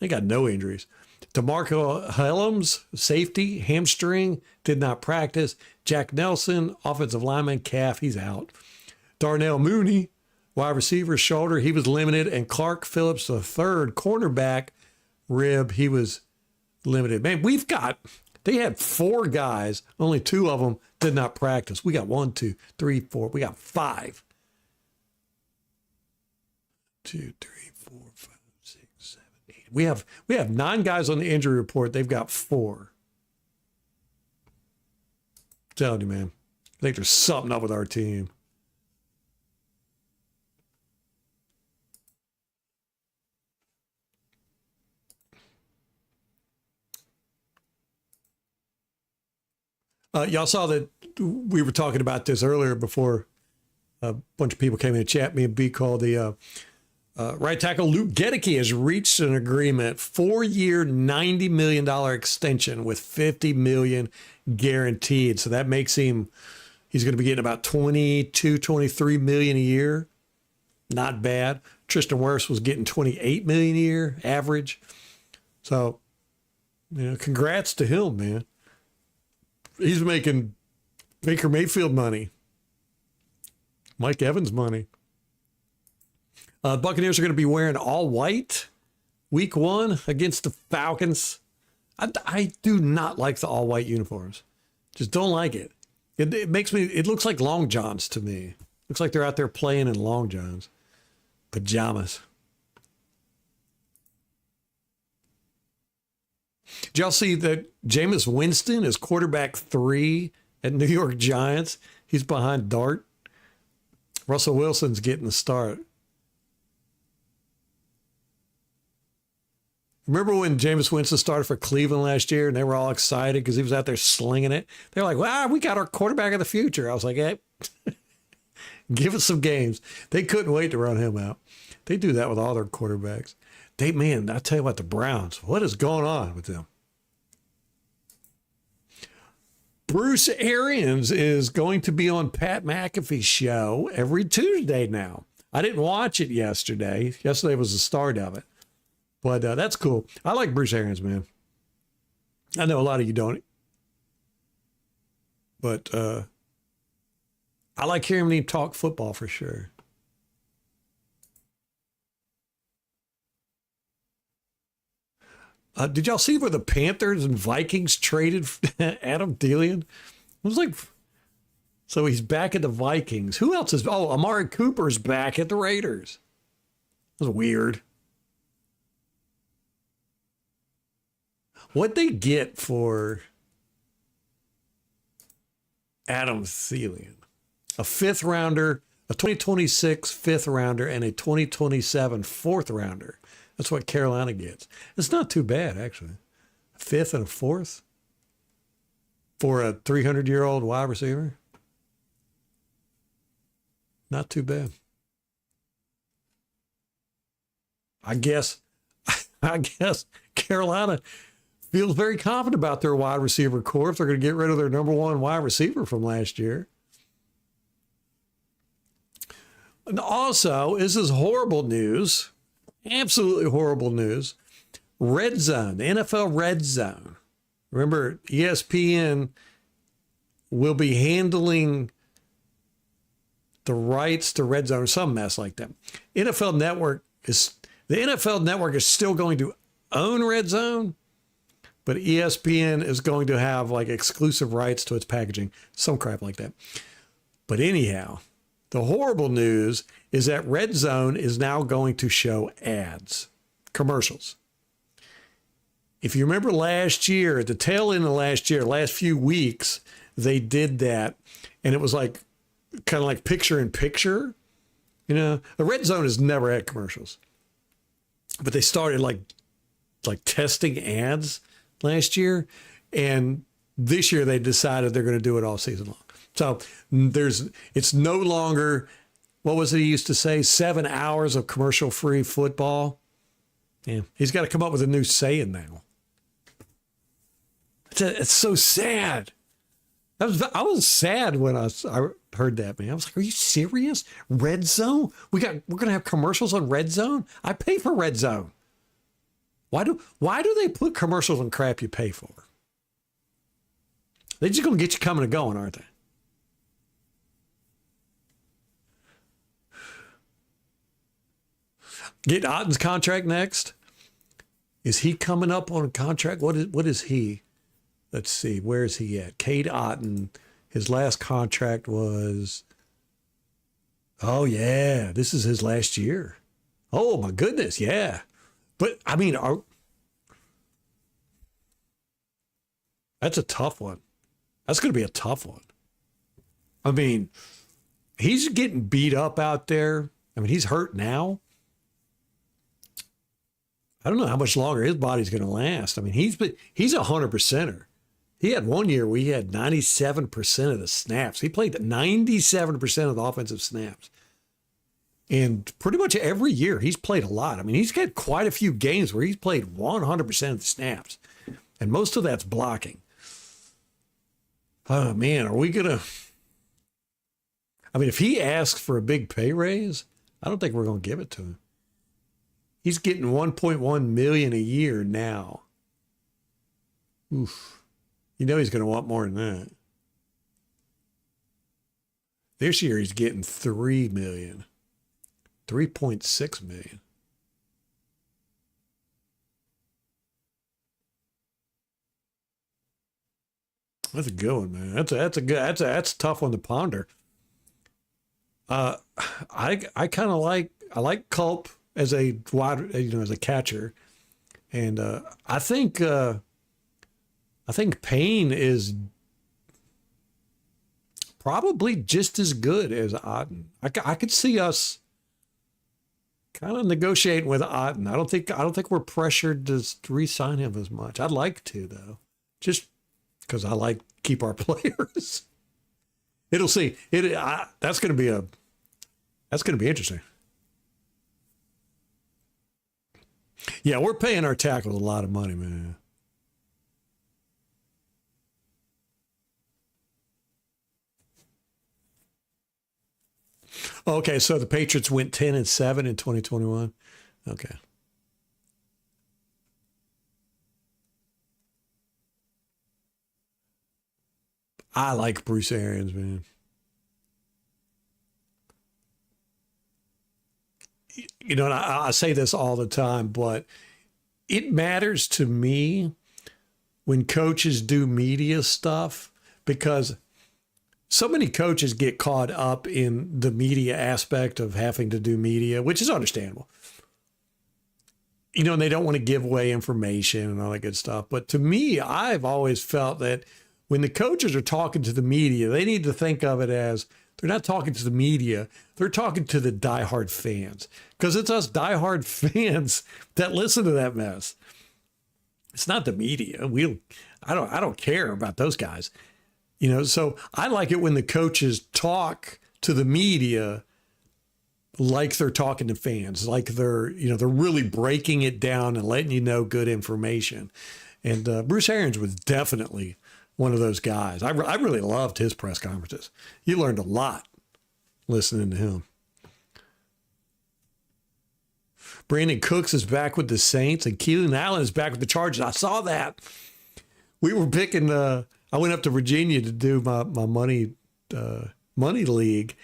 S1: They got no injuries. DeMarco Hellams, safety, hamstring, did not practice. Jack Nelson, offensive lineman, calf, he's out. Darnell Mooney, wide receiver, shoulder, he was limited. And Clark Phillips, the third cornerback, rib, he was limited. Man, they had 4 guys, only 2 of them did not practice. We got 1, 2, 3, 4, we got 5. 2, 3, 4, 5, 6, 7, 8. We have 9 guys on the injury report. They've got 4. I'm telling you, man. I think there's something up with our team. Y'all saw that we were talking about this earlier before a bunch of people came in the chat. Me and B called the right tackle Luke Gedeke has reached an agreement, 4-year, $90 million extension with $50 million guaranteed. So that makes he's going to be getting about $22, $23 million a year. Not bad. Tristan Wirfs was getting $28 million a year average. So, congrats to him, man. He's making Baker Mayfield money, Mike Evans money. Buccaneers are going to be wearing all white week 1 against the Falcons. I do not like the all white uniforms. Just don't like it. It looks like long johns to me. Looks like they're out there playing in long johns. Pajamas. Did y'all see that Jameis Winston is quarterback 3 at New York Giants? He's behind Dart. Russell Wilson's getting the start. Remember when Jameis Winston started for Cleveland last year and they were all excited because he was out there slinging it? They're like, wow, we got our quarterback of the future. I was like, hey, give us some games. They couldn't wait to run him out. They do that with all their quarterbacks. Man, I tell you what, the Browns, what is going on with them? Bruce Arians is going to be on Pat McAfee's show every Tuesday now. I didn't watch it yesterday. Yesterday was the start of it. But that's cool. I like Bruce Arians, man. I know a lot of you don't. But I like hearing him talk football for sure. Did y'all see where the Panthers and Vikings traded Adam Thielen? It was like, so he's back at the Vikings. Who else is? Oh, Amari Cooper's back at the Raiders. That was weird. What'd they get for Adam Thielen? A 5th rounder, a 2026 5th rounder, and a 2027 4th rounder. That's what Carolina gets. It's not too bad, actually. A 5th and a 4th for a 300-year-old wide receiver. Not too bad. I guess Carolina feels very confident about their wide receiver core if they're going to get rid of their number 1 wide receiver from last year. And also, this is horrible news. Absolutely horrible news. Red Zone, the NFL Red Zone. Remember, ESPN will be handling the rights to Red Zone or some mess like that. The NFL Network is still going to own Red Zone, but ESPN is going to have like exclusive rights to its packaging, some crap like that. But anyhow, the horrible news is that Red Zone is now going to show ads, commercials. If you remember last year, at the tail end of last year, last few weeks, they did that. And it was like, kind of like picture in picture. The Red Zone has never had commercials. But they started like testing ads last year. And this year they decided they're going to do it all season long. So it's no longer, what was it he used to say, 7 hours of commercial-free football. Yeah, he's got to come up with a new saying now. It's so sad. I was sad when I heard that, man. I was like, are you serious? Red Zone? We're going to have commercials on Red Zone? I pay for Red Zone. Why do they put commercials on crap you pay for? They're just going to get you coming and going, aren't they? Get Otten's contract next. Is he coming up on a contract? What is he? Let's see. Where is he at? Cade Otten. His last contract was. Oh yeah, this is his last year. Oh my goodness, yeah. But I mean, that's a tough one. That's going to be a tough one. I mean, he's getting beat up out there. I mean, he's hurt now. I don't know how much longer his body's going to last. I mean, he's a 100%er. He had one year where he had 97% of the snaps. He played 97% of the offensive snaps. And pretty much every year he's played a lot. I mean, he's had quite a few games where he's played 100% of the snaps. And most of that's blocking. Oh, man, are we going to... I mean, if he asks for a big pay raise, I don't think we're going to give it to him. He's getting $1.1 million a year now. Oof. You know he's going to want more than that. This year he's getting $3 million. $3.6 million. That's a good one, man. That's a tough one to ponder. I kind of like Culp as a wide, as a catcher, and I think Payne is probably just as good as Otten. I could see us kind of negotiating with Otten. I don't think we're pressured to re-sign him as much. I'd like to though, just because I like keep our players. It'll see it. That's going to be interesting. Yeah, we're paying our tackles a lot of money, man. Okay, so the Patriots went 10-7 in 2021. Okay. I like Bruce Arians, man. And I say this all the time, but it matters to me when coaches do media stuff because so many coaches get caught up in the media aspect of having to do media, which is understandable. And they don't want to give away information and all that good stuff. But to me, I've always felt that when the coaches are talking to the media, they need to think of it as they're not talking to the media. They're talking to the diehard fans because it's us diehard fans that listen to that mess. It's not the media. I don't care about those guys. So I like it when the coaches talk to the media like they're talking to fans, like they're really breaking it down and letting you know good information. And Bruce Arians was definitely one of those guys. I really loved his press conferences. You learned a lot listening to him. Brandon Cooks is back with the Saints and Keelan Allen is back with the Chargers. I saw that. We were picking, I went up to Virginia to do my money league,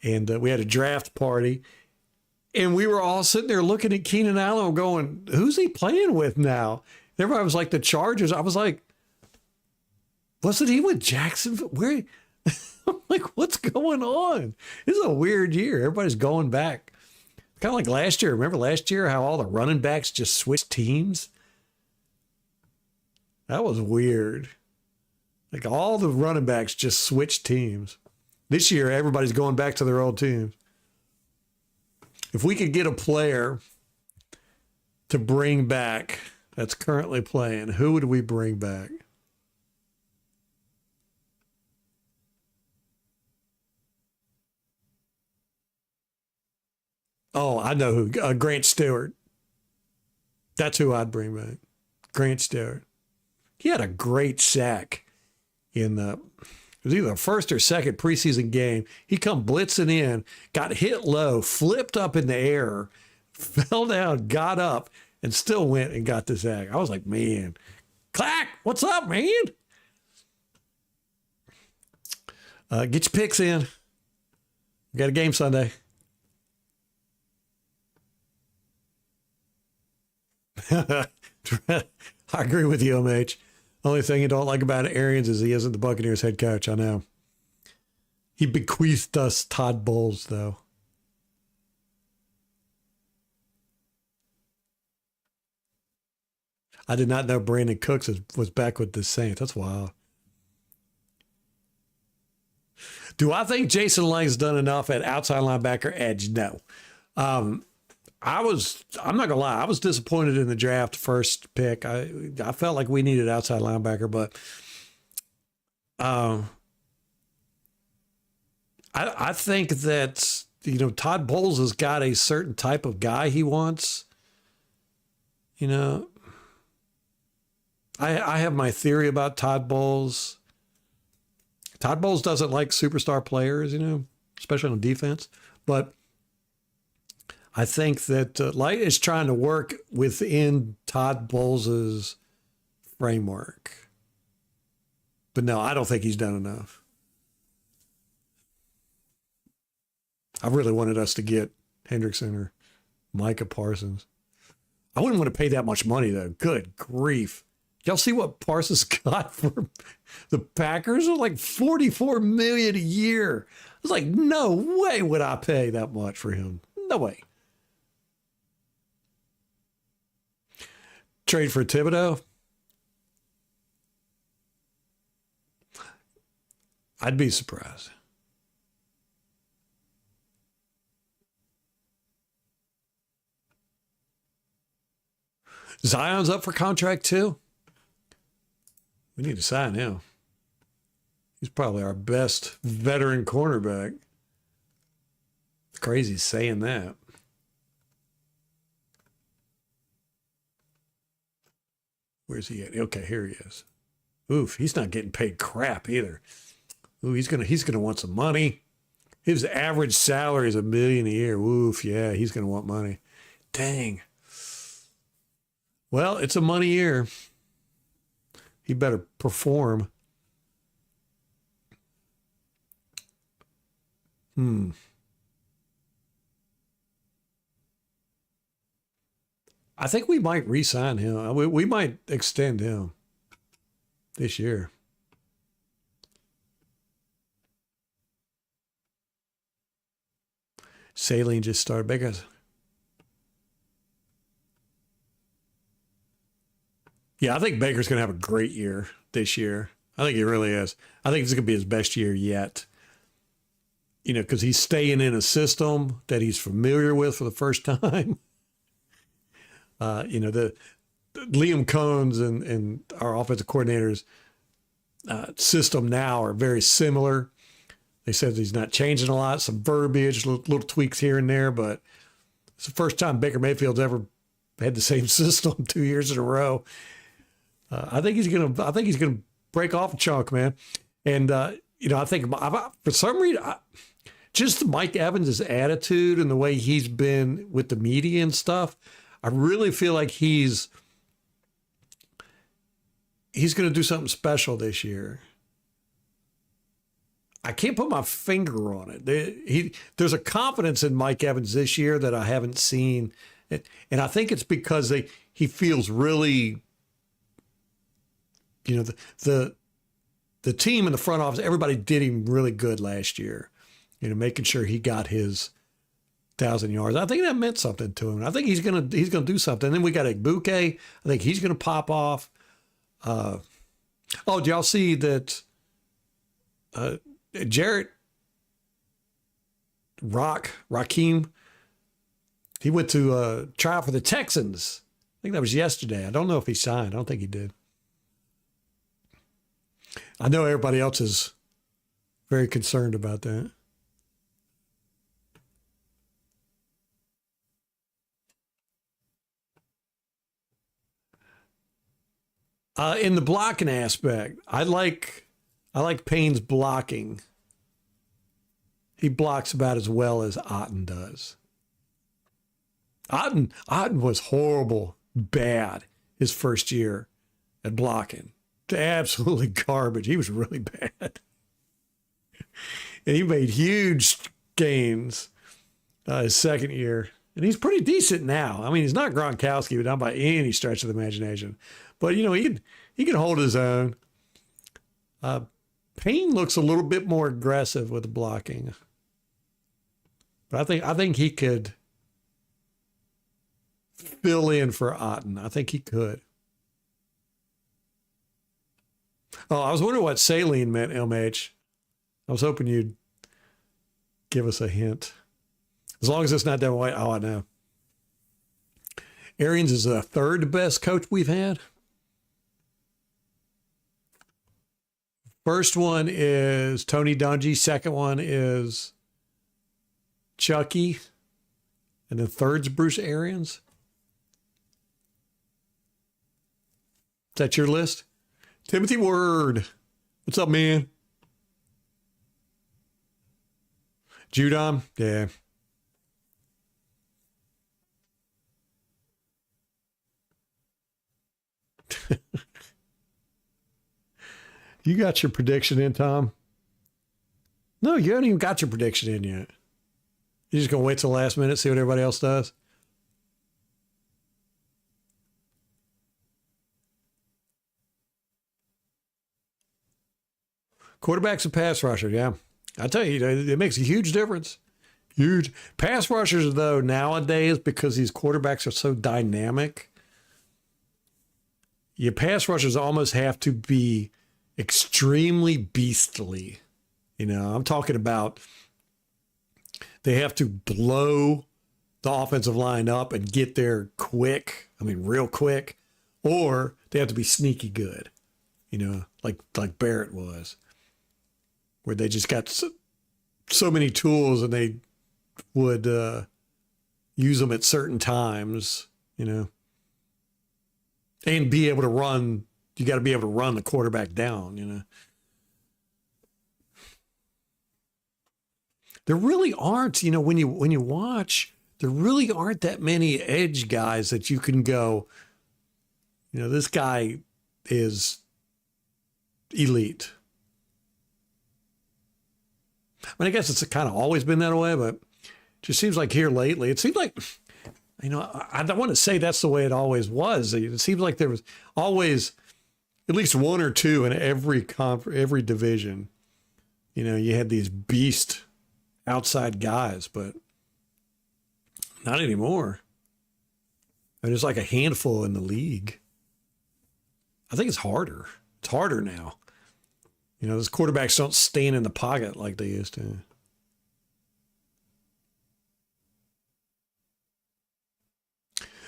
S1: and we had a draft party, and we were all sitting there looking at Keenan Allen going, who's he playing with now? Everybody was like the Chargers. I was like, wasn't he with Jacksonville? Where? I'm like, what's going on? This is a weird year. Everybody's going back. Kind of like last year. Remember last year how all the running backs just switched teams? That was weird. Like all the running backs just switched teams. This year, everybody's going back to their old teams. If we could get a player to bring back that's currently playing, who would we bring back? Oh, I know who. Grant Stewart. That's who I'd bring back. Grant Stewart. He had a great sack in it was either the first or second preseason game. He come blitzing in, got hit low, flipped up in the air, fell down, got up, and still went and got the sack. I was like, man, Clack, what's up, man? Get your picks in. We got a game Sunday. I agree with you, MH. Only thing you don't like about Arians is he isn't the Buccaneers head coach. I know. He bequeathed us Todd Bowles, though. I did not know Brandon Cooks was back with the Saints. That's wild. Do I think Jason Lane's done enough at outside linebacker edge? No. I'm not gonna lie, I was disappointed in the draft first pick. I felt like we needed outside linebacker, but I think that, Todd Bowles has got a certain type of guy he wants. I have my theory about Todd Bowles. Todd Bowles doesn't like superstar players, especially on defense. But I think that Light is trying to work within Todd Bowles' framework. But no, I don't think he's done enough. I really wanted us to get Hendrickson or Micah Parsons. I wouldn't want to pay that much money, though. Good grief. Y'all see what Parsons got for the Packers? Like $44 million a year. I was like, no way would I pay that much for him. No way. Trade for Thibodeau? I'd be surprised. Zion's up for contract too. We need to sign him. He's probably our best veteran cornerback. It's crazy saying that. Where's he at? Okay, here he is. Oof, he's not getting paid crap either. Ooh, he's gonna want some money. His average salary is $1 million a year. Oof, yeah, he's gonna want money. Dang. Well, it's a money year. He better perform. I think we might re-sign him. We might extend him this year. Saline just started because I think Baker's going to have a great year this year. I think he really is. I think it's going to be his best year yet. Because he's staying in a system that he's familiar with for the first time. The Liam Cohen's and our offensive coordinators system now are very similar. They said he's not changing a lot, some verbiage, little tweaks here and there, but it's the first time Baker Mayfield's ever had the same system 2 years in a row. I think he's gonna break off a chunk, man. And I think for some reason, just Mike Evans' attitude and the way he's been with the media and stuff, I really feel like he's going to do something special this year. I can't put my finger on it. There's a confidence in Mike Evans this year that I haven't seen, and I think it's because he feels really, the team in the front office, everybody did him really good last year. Making sure he got his 1,000 yards. I think that meant something to him. I think he's gonna do something. And then we got Igbuke. I think he's gonna pop off. Did y'all see that? Jarrett Raheem, he went to try for the Texans. I think that was yesterday. I don't know if he signed. I don't think he did. I know everybody else is very concerned about that. In the blocking aspect, I like Payne's blocking. He blocks about as well as Otten does. Otten was horrible bad his first year at blocking. Absolutely garbage. He was really bad. And he made huge gains his second year. And he's pretty decent now. I mean, he's not Gronkowski, but not by any stretch of the imagination. But, he can hold his own. Payne looks a little bit more aggressive with the blocking. But I think he could fill in for Otten. I think he could. Oh, I was wondering what saline meant, MH. I was hoping you'd give us a hint. As long as it's not Devin White. Oh, I know. Arians is the third best coach we've had. First one is Tony Dungy. Second one is Chucky. And then third's Bruce Arians. Is that your list? Timothy Word. What's up, man? Judon? Yeah. You got your prediction in, Tom? No, you haven't even got your prediction in yet. You're just going to wait till the last minute, see what everybody else does? Quarterbacks and pass rushers, yeah. I tell you, it makes a huge difference. Huge. Pass rushers, though, nowadays, because these quarterbacks are so dynamic, your pass rushers almost have to be extremely beastly. I'm talking about they have to blow the offensive line up and get there quick. I mean, real quick. Or they have to be sneaky good, like Barrett was, where they just got so many tools and they would use them at certain times, and be able to run. You got to be able to run the quarterback down, There really aren't, when you watch, there really aren't that many edge guys that you can go, this guy is elite. I mean, I guess it's kind of always been that way, but it just seems like here lately, it seems like, I don't want to say that's the way it always was. It seems like there was always at least one or two in every division. You had these beast outside guys, but not anymore. There's like a handful in the league. I think it's harder. It's harder now. Those quarterbacks don't stand in the pocket like they used to.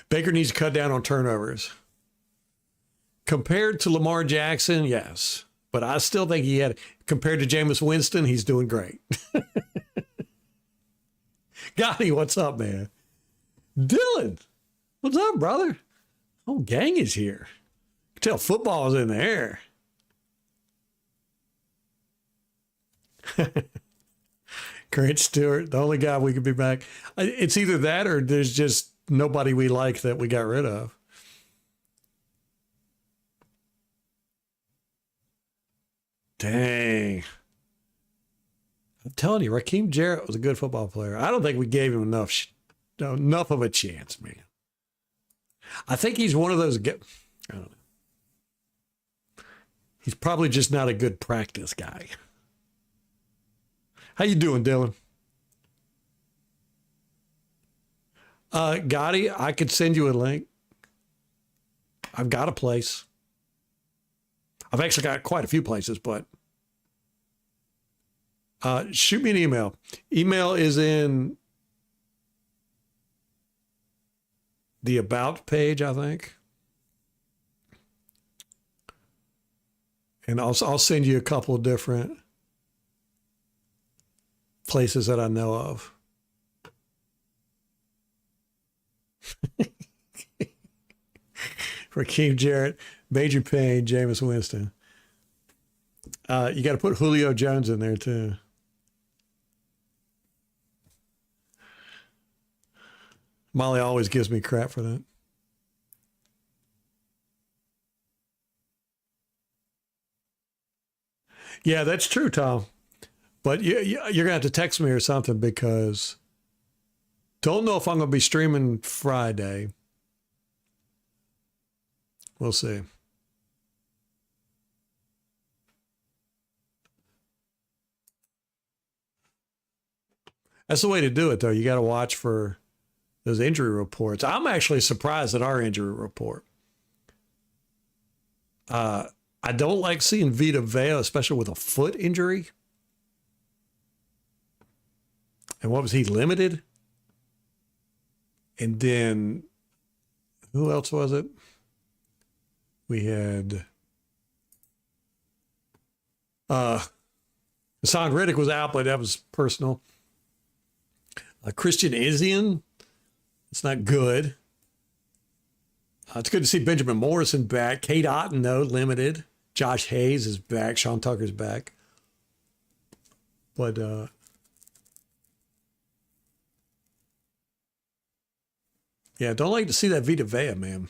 S1: Baker needs to cut down on turnovers. Compared to Lamar Jackson, yes. But I still think compared to Jameis Winston, he's doing great. Gotti, what's up, man? Dylan, what's up, brother? Oh, gang is here. You can tell football is in the air. Grant Stewart, the only guy we could be back. It's either that or there's just nobody we like that we got rid of. Dang. I'm telling you, Raheem Jarrett was a good football player. I don't think we gave him enough of a chance, man. I think he's one of those. I don't know. He's probably just not a good practice guy. How you doing, Dylan? Gotti, I could send you a link. I've got a place. I've actually got quite a few places, but shoot me an email. Email is in the About page, I think. And I'll send you a couple of different places that I know of. Raheem Jarrett, Major Payne, Jameis Winston. You got to put Julio Jones in there too. Molly always gives me crap for that. Yeah, that's true, Tom. But you're going to have to text me or something because don't know if I'm going to be streaming Friday. We'll see. That's the way to do it, though. You got to watch for those injury reports. I'm actually surprised at our injury report. I don't like seeing Vita Vea, especially with a foot injury. And what was he, limited? And then, who else was it? We had Hassan Riddick was out, but that was personal. Christian Izzian, it's not good. It's good to see Benjamin Morrison back. Kate Otten, though, limited. Josh Hayes is back. Sean Tucker's back. But yeah, don't like to see that Vita Vea, man.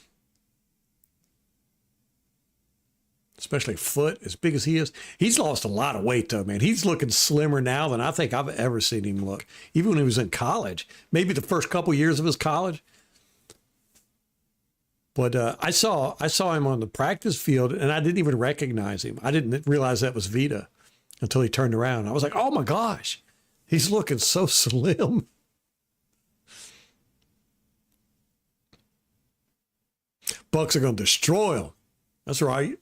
S1: Especially foot, as big as he is. He's lost a lot of weight, though, man. He's looking slimmer now than I think I've ever seen him look. Even when he was in college. Maybe the first couple years of his college. But I saw him on the practice field, and I didn't even recognize him. I didn't realize that was Vita until he turned around. I was like, oh, my gosh. He's looking so slim. Bucs are going to destroy him. That's right.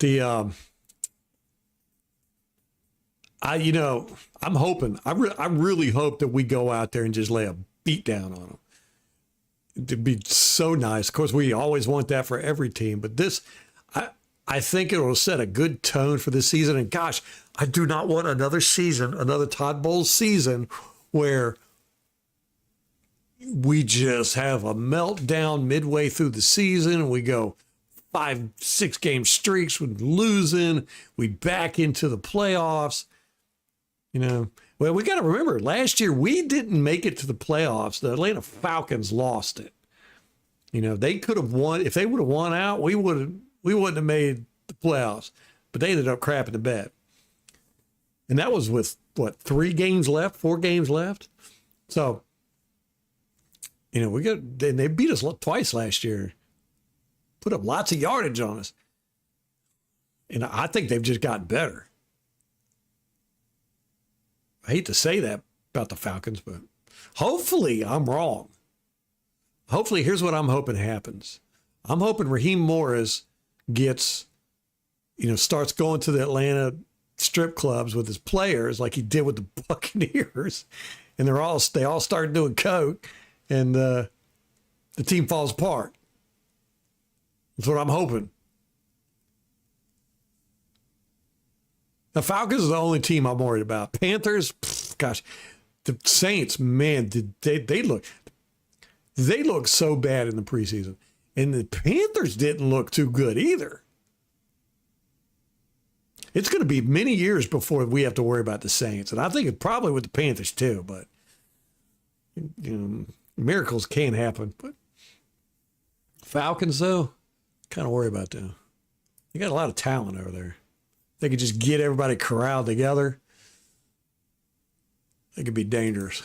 S1: I'm hoping, I really hope that we go out there and just lay a beat down on them. It'd be so nice. Of course, we always want that for every team, but this, I think it will set a good tone for this season. And gosh, I do not want another season, another Todd Bowles season where we just have a meltdown midway through the season and we go 5-6 game streaks with losing. We back into the playoffs. Well, we got to remember last year we didn't make it to the playoffs. The Atlanta Falcons lost it. They could have won. If they would have won out, we wouldn't have made the playoffs. But they ended up crapping the bed. And that was with 4 games left. So, they beat us twice last year. Put up lots of yardage on us. And I think they've just gotten better. I hate to say that about the Falcons, but hopefully I'm wrong. Hopefully, here's what I'm hoping happens. I'm hoping Raheem Morris starts going to the Atlanta strip clubs with his players like he did with the Buccaneers. And they all start doing coke and the team falls apart. That's what I'm hoping. The Falcons are the only team I'm worried about. Panthers, gosh, the Saints, man, they look so bad in the preseason. And the Panthers didn't look too good either. It's going to be many years before we have to worry about the Saints. And I think it's probably with the Panthers too, but miracles can happen. But Falcons, though, kind of worry about them. They got a lot of talent over there. They could just get everybody corralled together. They could be dangerous.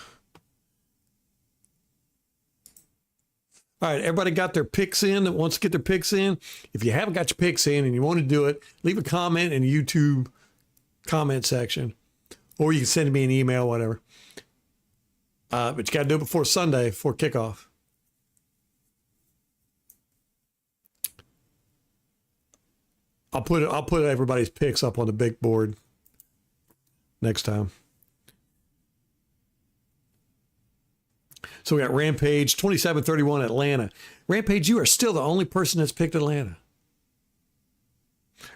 S1: All right, everybody got their picks in that wants to get their picks in. If you haven't got your picks in and you want to do it, leave a comment in the YouTube comment section. Or you can send me an email, whatever. But you got to do it before Sunday, before kickoff. I'll put everybody's picks up on the big board next time. So we got Rampage, 27-31 Atlanta. Rampage, you are still the only person that's picked Atlanta.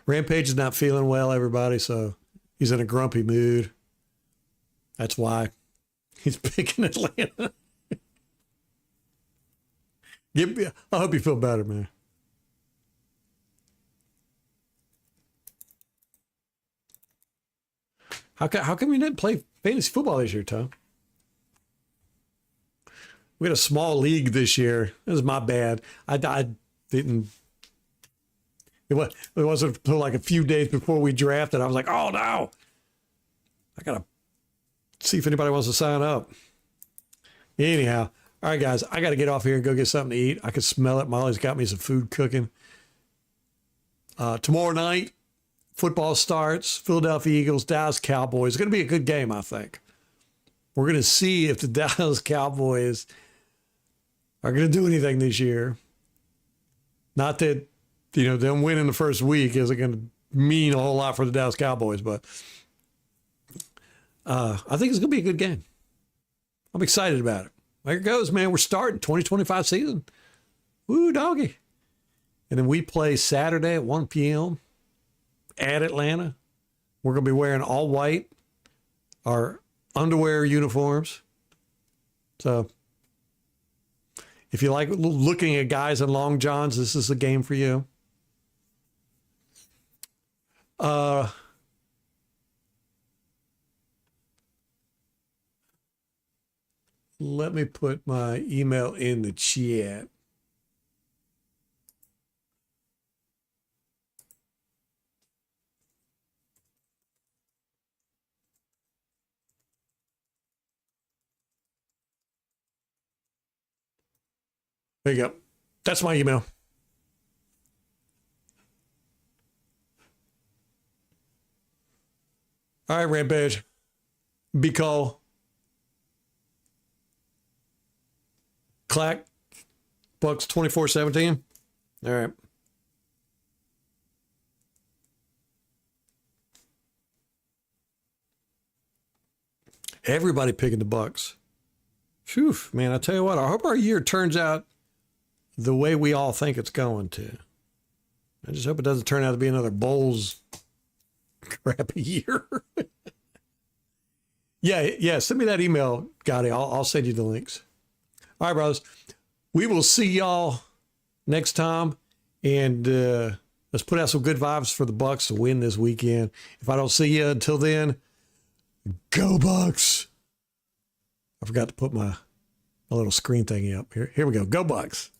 S1: Rampage is not feeling well, everybody, so he's in a grumpy mood. That's why he's picking Atlanta. I hope you feel better, man. How come you didn't play fantasy football this year, Tom? We had a small league this year. It was my bad. I didn't It wasn't until like a few days before we drafted. I was like, oh no, I got to see if anybody wants to sign up. Anyhow, all right, guys, I got to get off here and go get something to eat. I can smell it. Molly's got me some food cooking. Tomorrow night, football starts. Philadelphia Eagles, Dallas Cowboys. It's going to be a good game, I think. We're going to see if the Dallas Cowboys are going to do anything this year. Not that, them winning the first week isn't going to mean a whole lot for the Dallas Cowboys, but I think it's going to be a good game. I'm excited about it. There it goes, man. We're starting 2025 season. Woo, doggy. And then we play Saturday at 1 p.m. at Atlanta. We're going to be wearing all white, our underwear uniforms. So if you like looking at guys in long johns, this is a game for you. Let me put my email in the chat. There you go. That's my email. All right, Rampage. Be cool. Clack. Bucs 24-17. All right. Everybody picking the Bucs. Phew, man, I tell you what, I hope our year turns out the way we all think it's going to. I just hope it doesn't turn out to be another Bowls crappy year. Yeah, send me that email, Gotti. I'll send you the links. All right, brothers. We will see y'all next time. And let's put out some good vibes for the Bucs to win this weekend. If I don't see you until then, go Bucs. I forgot to put my little screen thingy up here. Here we go. Go Bucs.